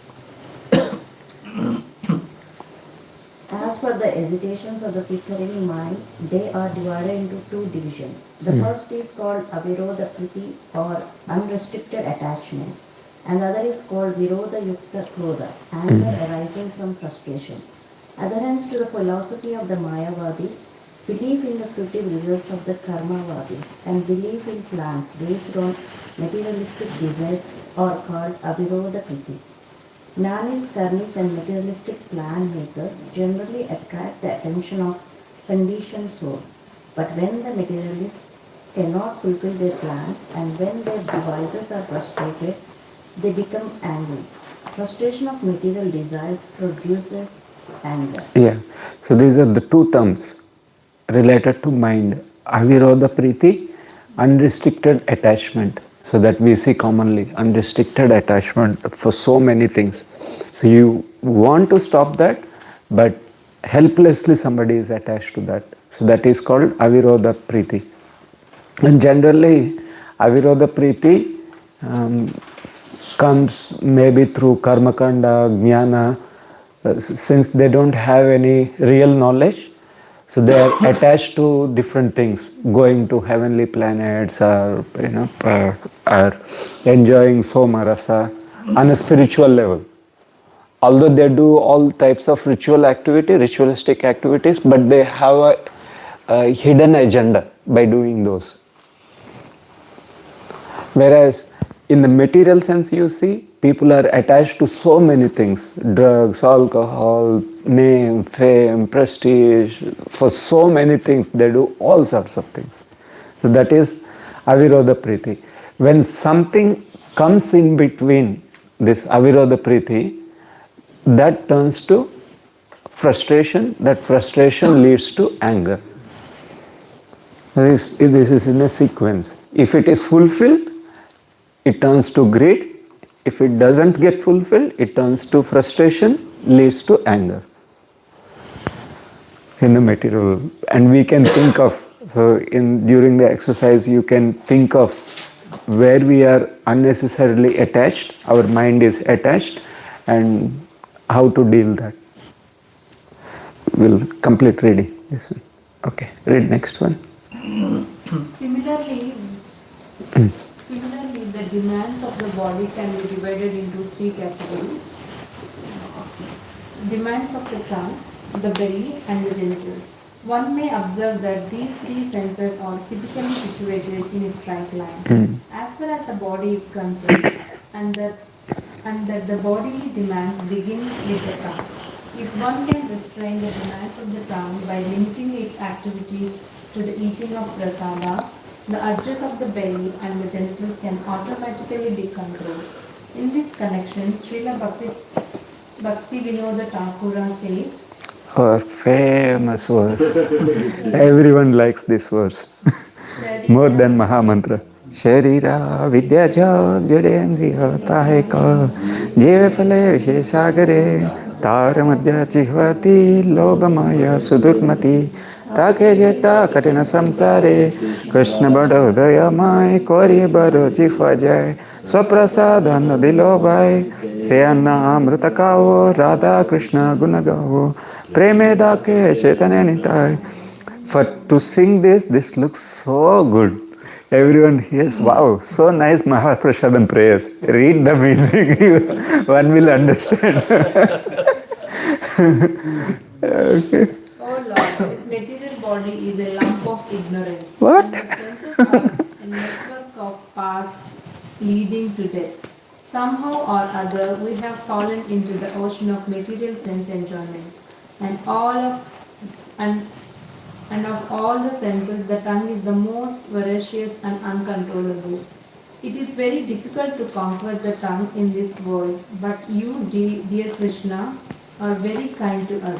As for the hesitations of the flickering mind, they are divided into two divisions. The first is called avirodha priti or unrestricted attachment, and the other is called virodha yukta krodha, anger arising from frustration. Adherence to the philosophy of the Mayavadis, belief in the fruitive results of the karmavadis, and belief in plans based on materialistic desires are called aviroda priti. Gnanis, karmis and materialistic plan makers generally attract the attention of conditioned souls. But when the materialists cannot fulfill their plans and when their devices are frustrated, they become angry. Frustration of material desires produces anger.
Yeah. So these are the two terms related to mind. Aviroda priti, unrestricted attachment. So that we see commonly, unrestricted attachment for so many things. So you want to stop that, but helplessly somebody is attached to that. So that is called aviroda priti. And generally, aviroda priti comes maybe through karma kanda, jnana, since they don't have any real knowledge, so they are attached to different things, going to heavenly planets, or are enjoying soma rasa on a spiritual level. Although they do all types of ritualistic activities, but they have a hidden agenda by doing those. Whereas in the material sense, you see, people are attached to so many things: drugs, alcohol, name, fame, prestige. For so many things, they do all sorts of things. So that is aviroda priti. When something comes in between this aviroda priti, that turns to frustration. That frustration leads to anger. This is in a sequence. If it is fulfilled, it turns to greed. If it doesn't get fulfilled, it turns to frustration, leads to anger in the material. And we can think of, so during the exercise, you can think of where we are unnecessarily attached, our mind is attached, and how to deal that. We'll complete reading this one. Okay, read next one.
Similarly, the demands of the body can be divided into three categories. Demands of the tongue, the belly and the genitals. One may observe that these three senses are physically situated in a straight line, as far as the body is concerned, and that the bodily demands begin with the tongue. If one can restrain the demands of the tongue by limiting its activities to the eating of prasada, the urges of the belly and the genitals can automatically be controlled. In this connection, Srila Bhakti Vinoda Thakura says,
Our famous verse. Everyone likes this verse more than Mahamantra. Sharira vidya ja jadendriya taheka jeve phale visheshagare tar madhya chihvati lobhamaya sudurmati take jeta katina samsare krishna bado dayamai kori baro jihva jai swaprasadhan dilo bhai se anna amrita kao radha krishna gunagavo preme dake chaitanya nitai. For to sing this looks so good. Everyone hears, wow, so nice Mahaprasadam prayers. Read the meaning, one will understand. Okay.
"Oh Lord, this material body is a lump of ignorance.
What?
And the senses are a network of paths leading to death. Somehow or other, we have fallen into the ocean of material sense enjoyment, and of all the senses, the tongue is the most voracious and uncontrollable. It is very difficult to conquer the tongue in this world, but you, dear Krishna, are very kind to us.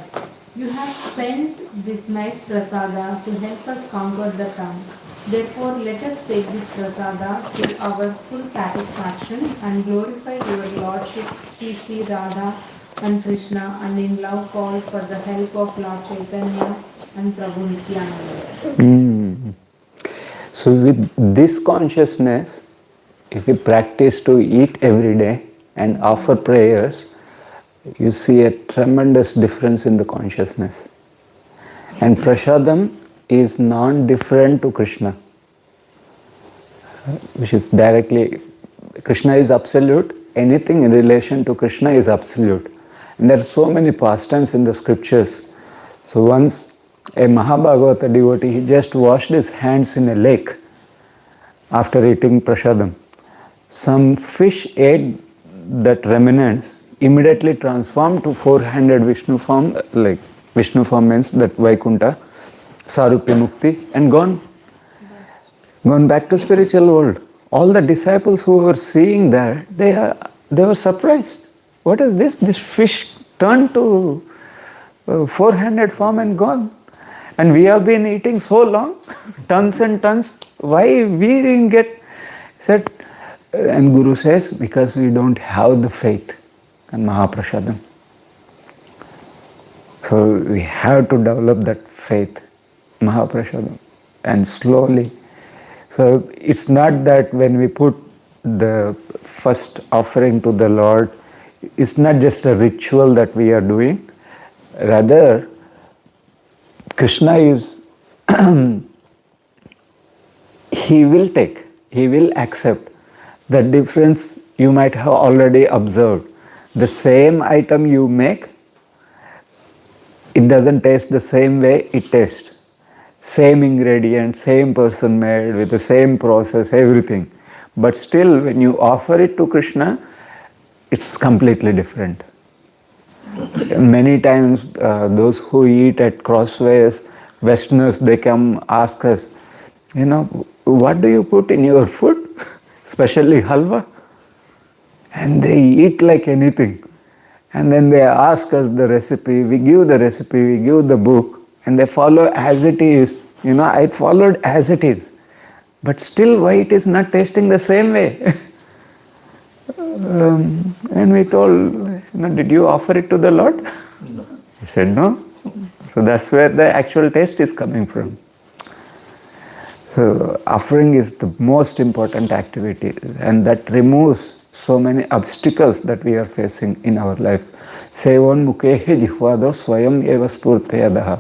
You have sent this nice prasada to help us conquer the tongue. Therefore, let us take this prasada to our full satisfaction and glorify your Lordship Sri Radha and Krishna, and in love call for the help of Lord Chaitanya and Prabhu Nityananda."
So with this consciousness, if we practice to eat every day and offer prayers, you see a tremendous difference in the consciousness. And prasadam is non-different to Krishna, which is directly, Krishna is absolute, anything in relation to Krishna is absolute. And there are so many pastimes in the scriptures. So once A Mahabhagavata devotee, he just washed his hands in a lake after eating prasadam. Some fish ate that remnants, immediately transformed to four-handed Vishnu form, like Vishnu form means that Vaikunta, Sarupya Mukti, and gone back to spiritual world. All the disciples who were seeing that, they were surprised. What is this? This fish turned to four-handed form and gone. And we have been eating so long, tons and tons. Why we didn't get? Said, and Guru says, because we don't have the faith and Mahaprasadam. So we have to develop that faith, Mahaprasadam, and slowly. So it's not that when we put the first offering to the Lord, it's not just a ritual that we are doing. Rather, Krishna is, he will take, he will accept. The difference you might have already observed. The same item you make, it doesn't taste the same way it tastes. Same ingredient, same person made with the same process, everything. But still, when you offer it to Krishna, it's completely different. Many times, those who eat at crossways, Westerners, they come ask us, what do you put in your food? Especially halwa. And they eat like anything. And then they ask us the recipe, we give the recipe, we give the book, and they follow as it is. I followed as it is. But still, why it is not tasting the same way? And we told, did you offer it to the Lord? No. He said, no. So that's where the actual taste is coming from. So offering is the most important activity, and that removes so many obstacles that we are facing in our life. Sevan mukehe jihvado swayam eva spurtayadaha.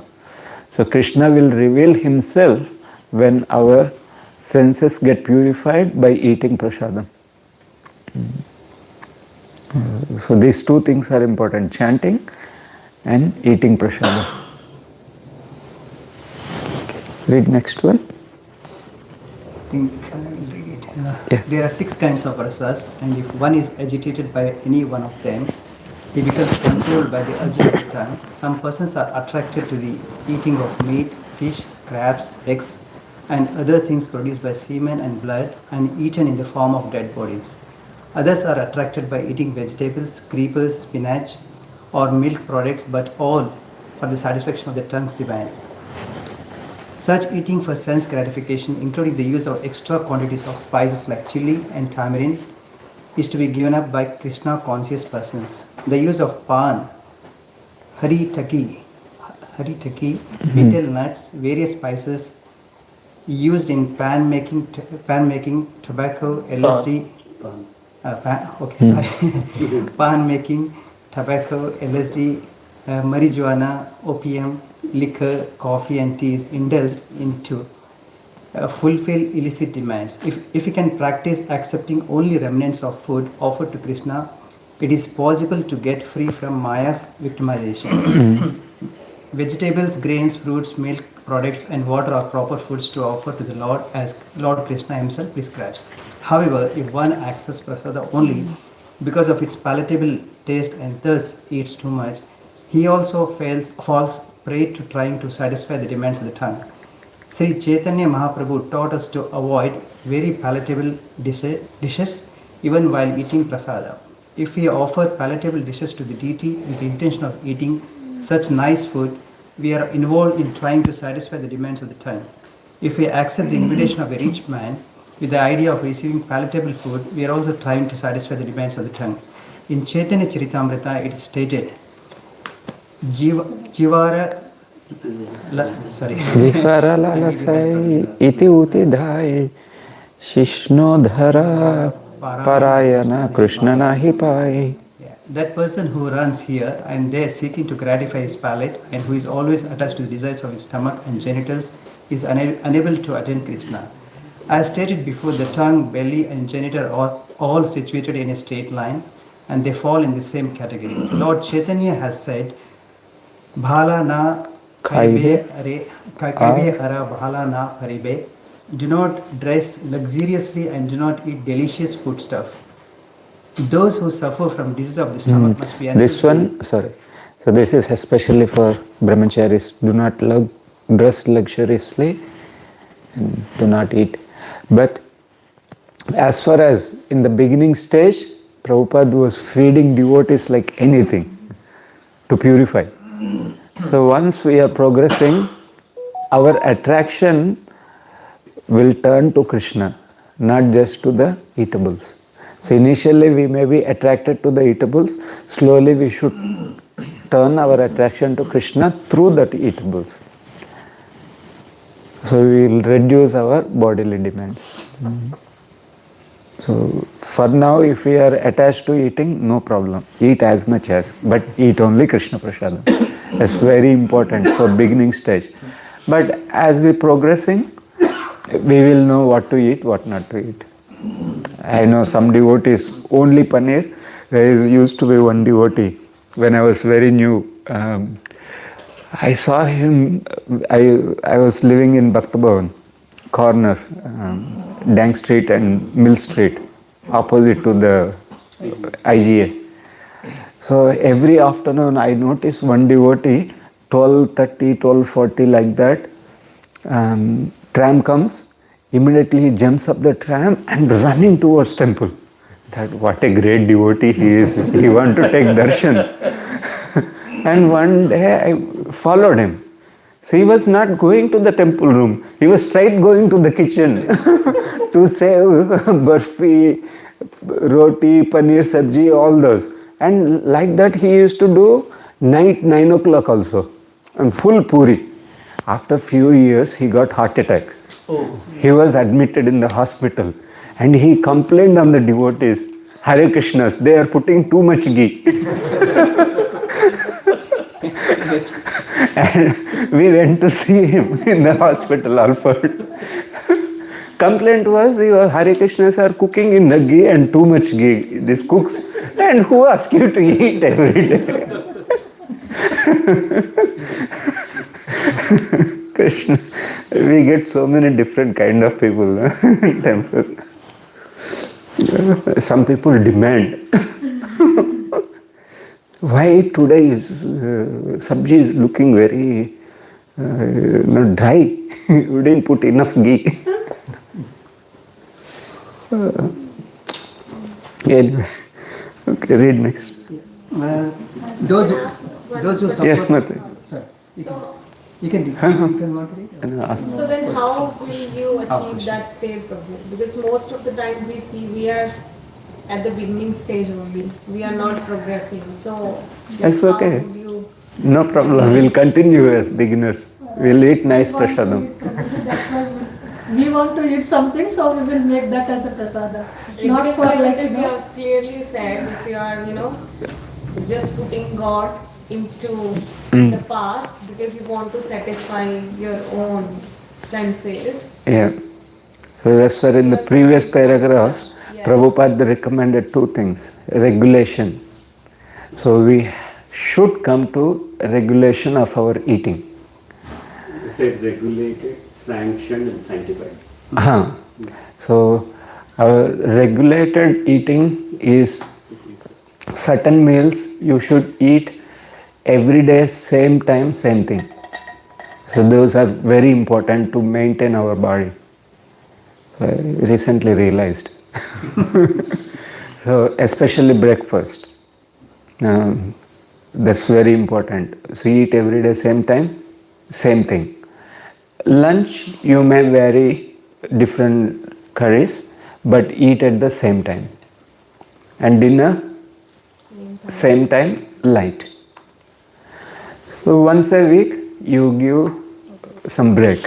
So Krishna will reveal himself when our senses get purified by eating prasadam. So these two things are important, chanting and eating prasadam. Read next one.
I think I will read it. There are 6 kinds of rasas, and if one is agitated by any one of them, he becomes controlled by the urge of the tongue. Some persons are attracted to the eating of meat, fish, crabs, eggs, and other things produced by semen and blood and eaten in the form of dead bodies. Others are attracted by eating vegetables, creepers, spinach, or milk products, but all for the satisfaction of the tongue's demands. Such eating for sense gratification, including the use of extra quantities of spices like chili and tamarind, is to be given up by Krishna conscious persons. The use of pan, haritaki, betel nuts, various spices used in pan making, tobacco, LSD, pan making, tobacco, LSD, marijuana, opium, liquor, coffee and teas indulged into fulfill illicit demands. If we can practice accepting only remnants of food offered to Krishna, it is possible to get free from Maya's victimization. Vegetables, grains, fruits, milk, products and water are proper foods to offer to the Lord as Lord Krishna himself prescribes. However, if one accesses prasada only because of its palatable taste and thus eats too much, he also falls prey to trying to satisfy the demands of the tongue. Sri Chaitanya Mahaprabhu taught us to avoid very palatable dishes even while eating prasada. If we offer palatable dishes to the deity with the intention of eating such nice food, we are involved in trying to satisfy the demands of the tongue. If we accept the invitation of a rich man with the idea of receiving palatable food, we are also trying to satisfy the demands of the tongue. In Chaitanya Charitamrita, it is stated, Jivara
lalasai iti utidhai Shishnodhara parayana Krishna nahi pai.
That person who runs here and there seeking to gratify his palate and who is always attached to the desires of his stomach and genitals is unable to attain Krishna. As stated before, the tongue, belly and genital are all situated in a straight line and they fall in the same category. Lord Chaitanya has said, Bhala na Kaibe hara bhala na paribe. Do not dress luxuriously and do not eat delicious foodstuff. Those who suffer from disease of the stomach must be
This one, sorry. So this is especially for brahmacharis. Do not dress luxuriously and do not eat. But as far as in the beginning stage, Prabhupada was feeding devotees like anything to purify. So once we are progressing, our attraction will turn to Krishna, not just to the eatables. So initially we may be attracted to the eatables, slowly we should turn our attraction to Krishna through that eatables. So we will reduce our bodily demands. So for now, if we are attached to eating, no problem. Eat as much as, but eat only Krishna Prasadam. That's very important for beginning stage. But as we progressing, we will know what to eat, what not to eat. I know some devotees, only paneer. There used to be one devotee, when I was very new. I saw him, I was living in Bhakta Bhavan, corner, Dank Street and Mill Street, opposite to the IGA. So every afternoon I noticed one devotee, 12:30, 12:40 like that, tram comes, immediately he jumps up the tram and running towards temple. That what a great devotee he is, he want to take darshan. And one day I followed him. So he was not going to the temple room, he was straight going to the kitchen to save barfi, roti, paneer sabji, all those. And like that he used to do night 9 o'clock also, and full puri. After few years he got heart attack. He was admitted in the hospital and he complained on the devotees, Hare Krishnas, they are putting too much ghee. And we went to see him in the hospital, Alford. Complaint was, your Hare Krishnas are cooking in the ghee and too much ghee, this cooks. And who asked you to eat every day? Krishna, we get so many different kind of people in temple. Some people demand. Why today is sabji is looking very dry? You didn't put enough ghee. Anyway, okay, read next.
Those who suffer.
Yes, Mate.
Sorry, you can want to read.
So then how will you achieve that state, Prabhu? Because most of the time we see we are at the beginning stage only. We are not progressing. So
That's
how
okay.
would you...
No problem. We'll continue as beginners. We'll eat nice prasadam.
That's why we want to eat something, so we will make that as a prasada. Not
Because
for like,
as you have clearly said, if you are, just putting God into the path because you want to satisfy your own senses.
Yeah. So that's why in the previous paragraphs, Prabhupada recommended two things. Regulation. So we should come to regulation of our eating.
You said regulated, sanctioned and sanctified.
So our regulated eating is certain meals you should eat every day, same time, same thing. So those are very important to maintain our body. I recently realized. So especially breakfast. That's very important. So eat every day, same time, same thing. Lunch, you may vary different curries, but eat at the same time. And dinner, same time, light. So once a week, you give some break.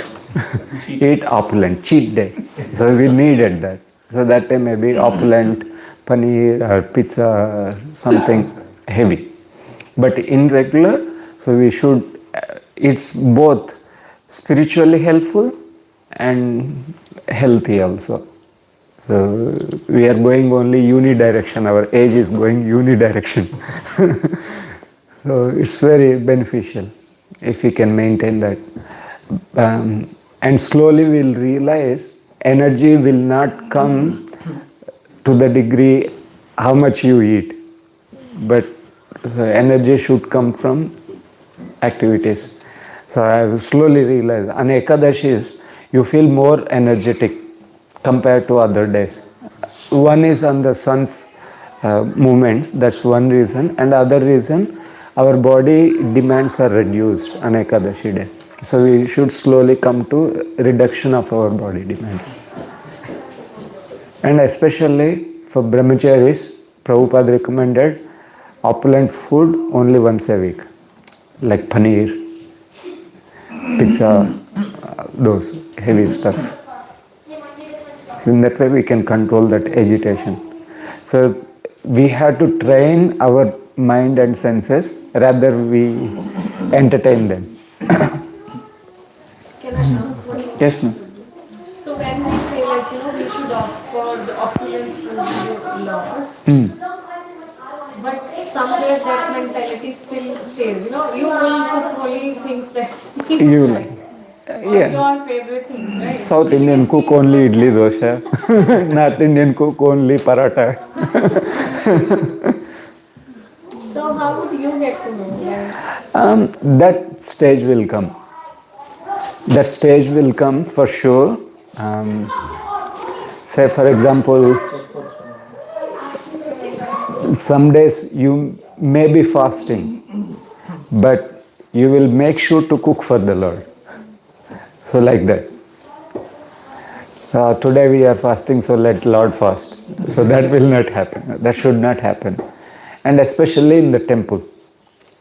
Eat opulent, cheat day. So we needed that. So that day maybe opulent, paneer or pizza or something heavy. But in regular, so we should, it's both spiritually helpful and healthy also. So we are going only unidirection, our age is going unidirection. So it's very beneficial. if we can maintain that. And slowly we'll realize energy will not come to the degree how much you eat, but the energy should come from activities. So I have slowly realized on Ekadashis you feel more energetic compared to other days. One is on the sun's movements, that's one reason, and other reason our body demands are reduced on Ekadashi day. So we should slowly come to reduction of our body demands. And especially for brahmacharis, Prabhupada recommended opulent food only once a week, like paneer, pizza, those heavy stuff. In that way we can control that agitation. So we have to train our mind and senses rather we entertain them.
Can I ask one more?
Yes, ma'am.
So when we say like, we should offer the opulent food to Lord, but somewhere that mentality still stays, you will cook only things that
You like. Yeah.
your favorite things, right?
South Indian cook only idli dosha, North Indian cook only paratha.
So how would you get to know that?
That stage will come. That stage will come for sure. Say for example, some days you may be fasting, but you will make sure to cook for the Lord. So like that. Today we are fasting, so let Lord fast. So that will not happen. That should not happen. And especially in the temple.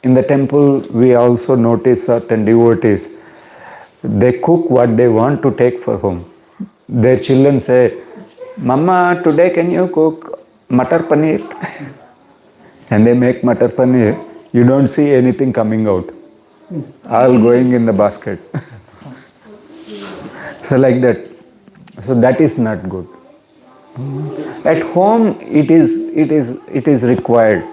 In the temple we also notice certain devotees. They cook what they want to take for home. Their children say, Mama, today can you cook matar paneer? And they make matar paneer. You don't see anything coming out. All going in the basket. So like that. So that is not good. At home it is required.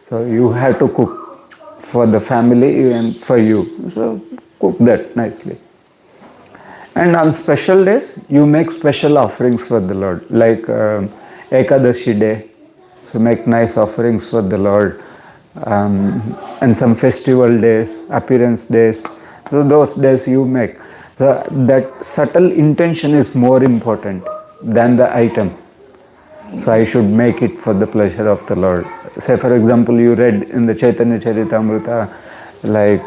So you have to cook for the family and for you. So cook that nicely. And on special days you make special offerings for the Lord, like Ekadashi day. So make nice offerings for the Lord. And some festival days, appearance days. So those days you make. That subtle intention is more important than the item. So I should make it for the pleasure of the Lord. Say for example, you read in the Chaitanya Charitamrita, like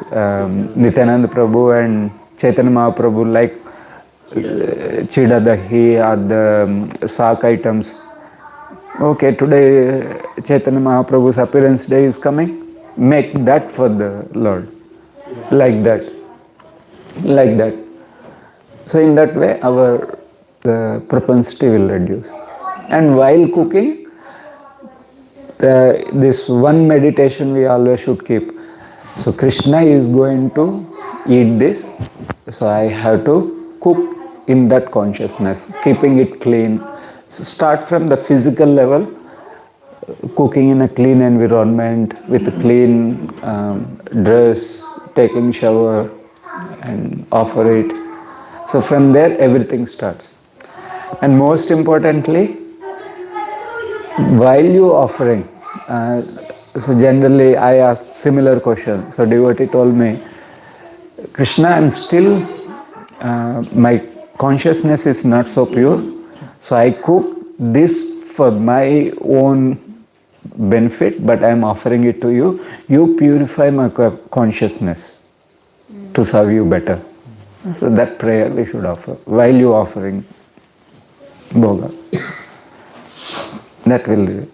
Nityananda Prabhu and Chaitanya Mahaprabhu like chida dahi or the sak items. Okay, today Chaitanya Mahaprabhu's appearance day is coming. Make that for the Lord. Like that. Like that. So in that way our the propensity will reduce. And while cooking, this one meditation we always should keep. So Krishna is going to eat this. So I have to cook in that consciousness, keeping it clean. So start from the physical level, cooking in a clean environment with a clean dress, taking shower and offer it. So from there everything starts. And most importantly, while you offering, so generally I asked similar question. So devotee told me, Krishna, I'm still, my consciousness is not so pure. So I cook this for my own benefit, but I'm offering it to you. You purify my consciousness to serve you better. So that prayer we should offer while you offering bhoga. That will do it.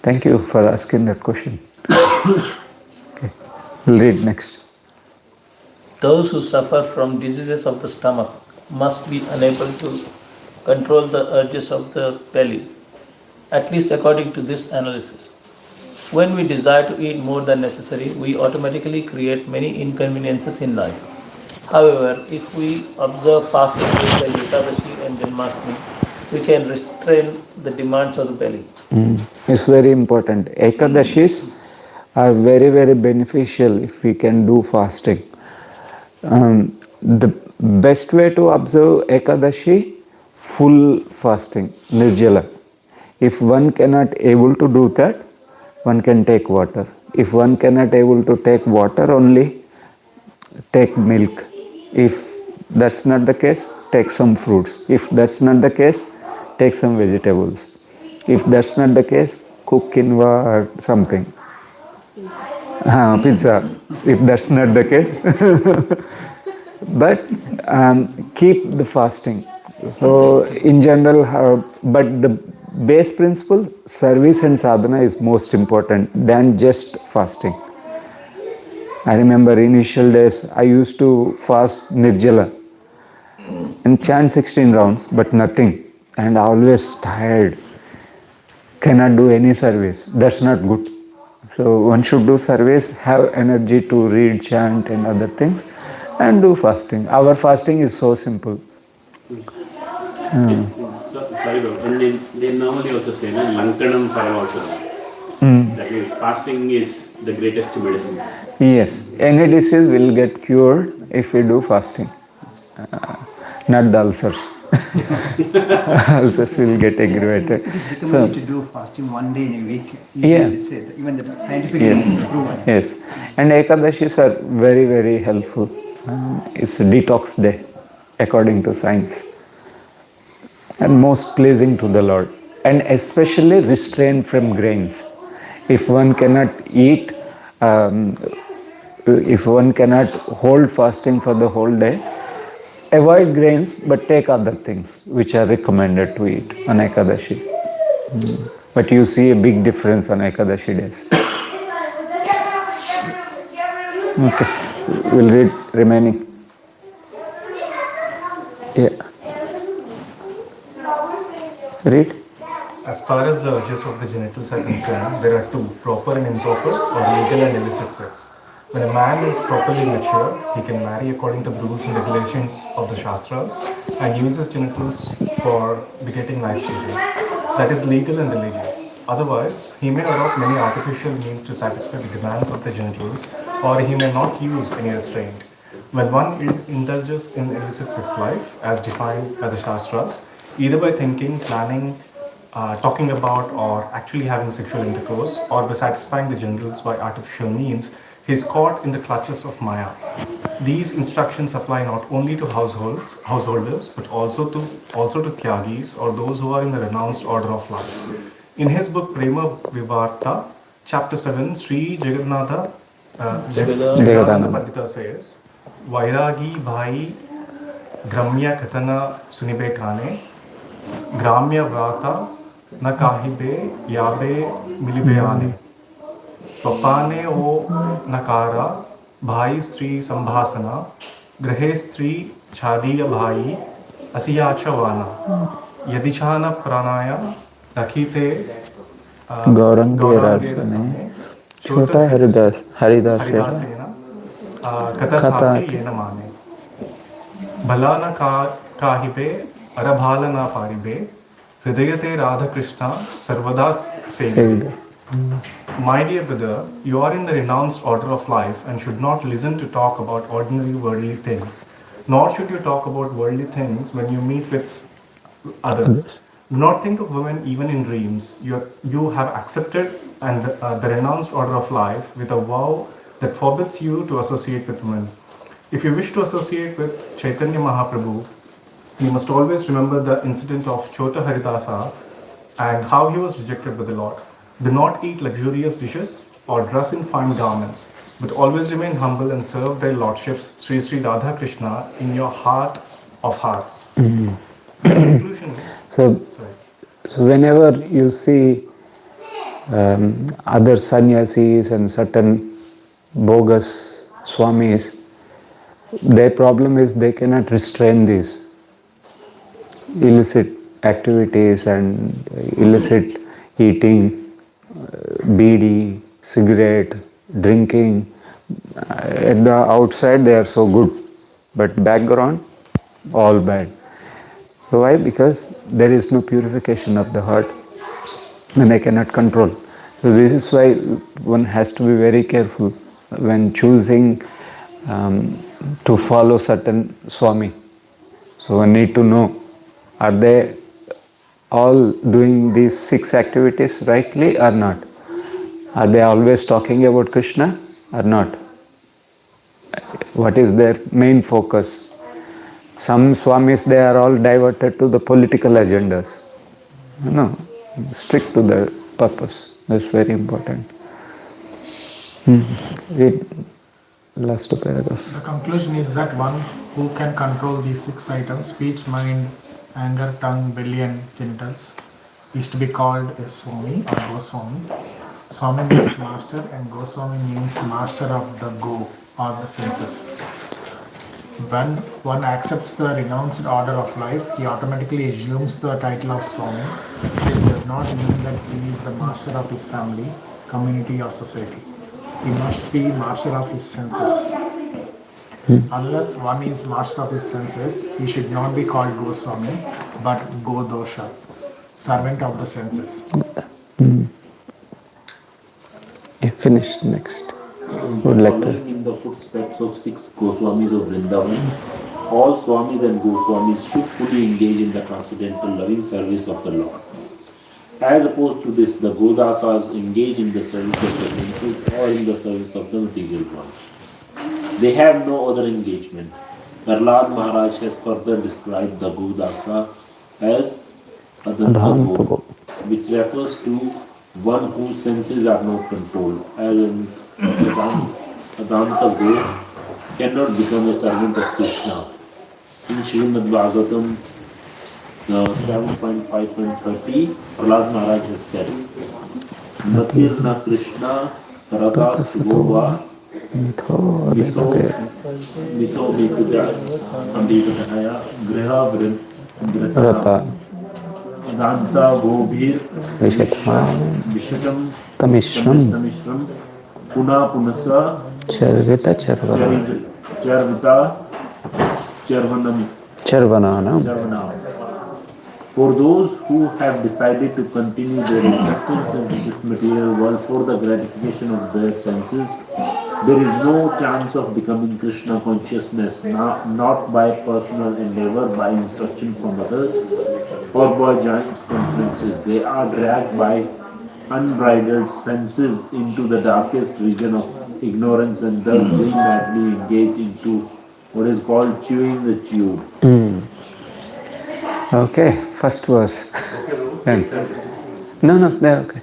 Thank you for asking that question. Okay. We'll read next.
Those who suffer from diseases of the stomach must be unable to control the urges of the belly, at least according to this analysis. When we desire to eat more than necessary, we automatically create many inconveniences in life. However, if we observe fasting days like Ekadashi and Janmashtami, we can restrain the demands of the belly.
It's very important. Ekadashis are very, very beneficial if we can do fasting. The best way to observe Ekadashi, full fasting, Nirjala. If one cannot able to do that, one can take water. If one cannot able to take water, only take milk. If that's not the case, take some fruits. If that's not the case, take some vegetables. If that's not the case, cook quinoa or something. Pizza, if that's not the case. But keep the fasting. So in general, but the base principle, service and sadhana is most important than just fasting. I remember initial days, I used to fast Nirjala and chant 16 rounds, but nothing. And always tired, cannot do any service. That's not good. So one should do service, have energy to read, chant and other things, and do fasting. Our fasting is so simple.
Sorry, and they normally also say, no, Lankanam Paramaushadam. That means fasting is the greatest medicine.
Yes, any disease will get cured if we do fasting. Not the ulcers. Ulcers will get aggravated.
It is recommended to do fasting one day in a week.
Yeah.
They say that even the scientifically
Yes,
proven.
yes. And Ekadashis are very, very helpful. It's a detox day, according to science. And most pleasing to the Lord. And especially restrain from grains. If one cannot eat, if one cannot hold fasting for the whole day, avoid grains but take other things which are recommended to eat on Ekadashi. But you see a big difference on Ekadashi days. Okay, we'll read remaining. Yeah. Read.
As far as the urges of the genitals are concerned, there are two, proper and improper, or legal and illicit sex. When a man is properly mature, he can marry according to the rules and regulations of the Shastras and use his genitals for begetting nice children. That is legal and religious. Otherwise, he may adopt many artificial means to satisfy the demands of the genitals, or he may not use any restraint. When one indulges in illicit sex life, as defined by the Shastras, either by thinking, planning, talking about, or actually having sexual intercourse, or by satisfying the genitals by artificial means, he is caught in the clutches of Maya. These instructions apply not only to householders, but also to Tyagis, or those who are in the renounced order of life. In his book Prema Vivarta, chapter 7, Sri Jagannatha Jagadananda Pandita says, Vairagi Bhai Gramya Katana Sunibe Kane, Gramya Vrata Na Kahibe Yabe Milibe Ane. स्वपाने ओ नकारा भाई स्त्री संभासना ग्रहे स्त्री छादीय भाई असियाचवाना यदिछान प्राणाय रखीते
गौरंगेरासने छोटा हरिदासेन कथा
ये न माने भला न काहिबे अरभाल न पारिबे हृदयते राधा कृष्णा सर्वदा सेविबे. My dear brother, you are in the renounced order of life and should not listen to talk about ordinary worldly things, nor should you talk about worldly things when you meet with others. Do not think of women even in dreams. You have accepted and the renounced order of life with a vow that forbids you to associate with women. If you wish to associate with Chaitanya Mahaprabhu, you must always remember the incident of Chota Haridasa and how he was rejected by the Lord. Do not eat luxurious dishes or dress in fine garments, but always remain humble and serve their lordships, Sri Sri Radha Krishna, in your heart of hearts. Conclusion.
So whenever you see other sannyasis and certain bogus swamis, their problem is they cannot restrain these illicit activities and illicit eating, beedi, cigarette, drinking. At the outside they are so good, but background all bad. Why? Because there is no purification of the heart and they cannot control. So this is why one has to be very careful when choosing to follow certain Swami. So one need to know, are they all doing these 6 activities rightly or not? Are they always talking about Krishna or not? What is their main focus? Some Swamis, they are all diverted to the political agendas. No, stick to the purpose. That's very important. Read last 2 paragraphs.
The conclusion is that one who can control these 6 items, speech, mind, anger, tongue, belly and genitals, is to be called a Swami or Goswami. Swami means master and Goswami means master of the go or the senses. When one accepts the renounced order of life, he automatically assumes the title of Swami. This does not mean that he is the master of his family, community or society. He must be master of his senses. Unless one is master of his senses, he should not be called Goswami, but Godosha, servant of the senses.
Finished. Next. Would like to.
Following in the footsteps of 6 Goswamis of Vrindavan, all Swamis and Goswamis should fully engage in the transcendental loving service of the Lord. As opposed to this, the Godasas engage in the service of the senses or in the service of the material world. They have no other engagement. Prahlad Maharaj has further described the Godasa as Adanta, which refers to one whose senses are not controlled, as an Adanta Go cannot become a servant of Krishna. In Srimad Bhagavatam 7.5.30, Prahlad Maharaj has said, Natir na Krishna Rata Suvova Mito Mikuja Amdivataya Griha Vrata Adanta Gobhir Vishatam Tamishram Puna Punasa
Charvita
Charvanam. For those who have decided to continue their existence in this material world for the gratification of their senses, there is no chance of becoming Krishna consciousness, not by personal endeavor, by instruction from others, or by giant conferences. They are dragged by unbridled senses into the darkest region of ignorance and thus they madly engage into what is called chewing the chewed.
Okay, first verse. No, they're okay.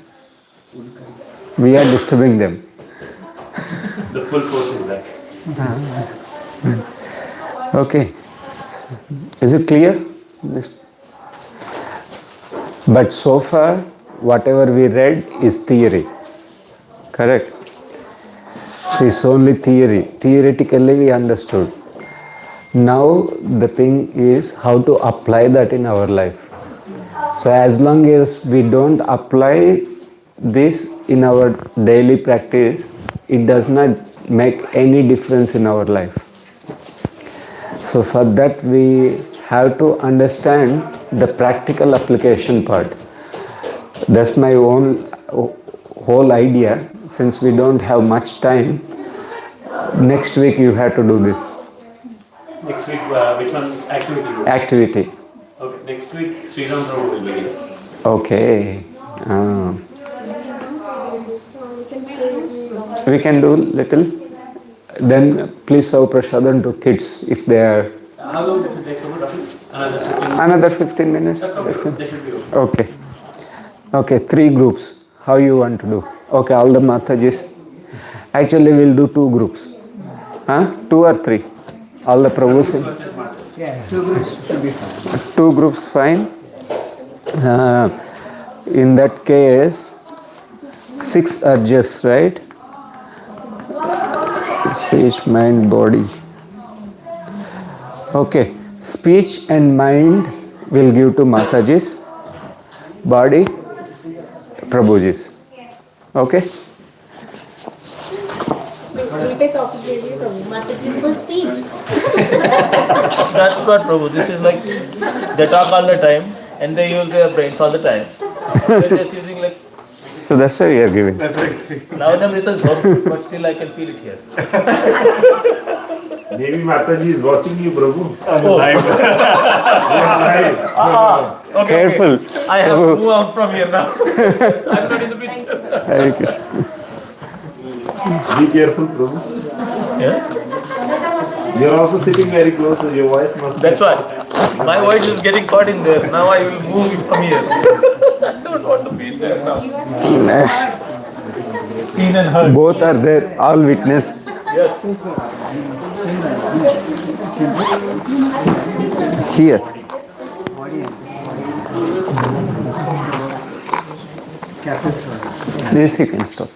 We are disturbing them.
The full course is that.
Okay. Is it clear? But so far, whatever we read is theory. Correct? It's only theory. Theoretically we understood. Now the thing is how to apply that in our life. So as long as we don't apply this in our daily practice, it does not make any difference in our life. So for that we have to understand the practical application part. That's my own whole idea. Since we don't have much time, next week you have to do this.
Next week, which one? Activity.
Activity.
Okay, next week, Sriram Prabhu will begin.
Okay. We can do little. Then please serve prasadam to kids if they are.
How long does it take?
Another 15 minutes.
They should be okay.
Okay. Okay, 3 groups. How you want to do? Okay, all the Matajis. Actually, we'll do 2 groups. 2 or 3? All the Prabhus.
Yeah, 2 groups should be fine.
2 groups fine. In that case, 6 urges, right? Speech, mind, body. Okay. Speech and mind will give to Matajis. Body, Prabhujis. Okay?
That's what Prabhu. This is like they talk all the time and they use their brains all the time. They're just using like
So that's why we are giving.
That's right.
Lavanamrita is hot, but still I can feel it here.
Maybe Mataji is watching you, Prabhu.
Live.
Okay,
Careful.
okay. I have to move out from here now. I'm not in the picture.
Hare Krishna.
Be careful, Prabhu.
Yeah?
You are also sitting very close, so your voice must.
That's why. My voice is getting caught in there. Now I will move it from here. I don't want to be there now. Seen and heard.
Both are there, all witness.
Yes.
Here.
Captain's was.
This you can stop.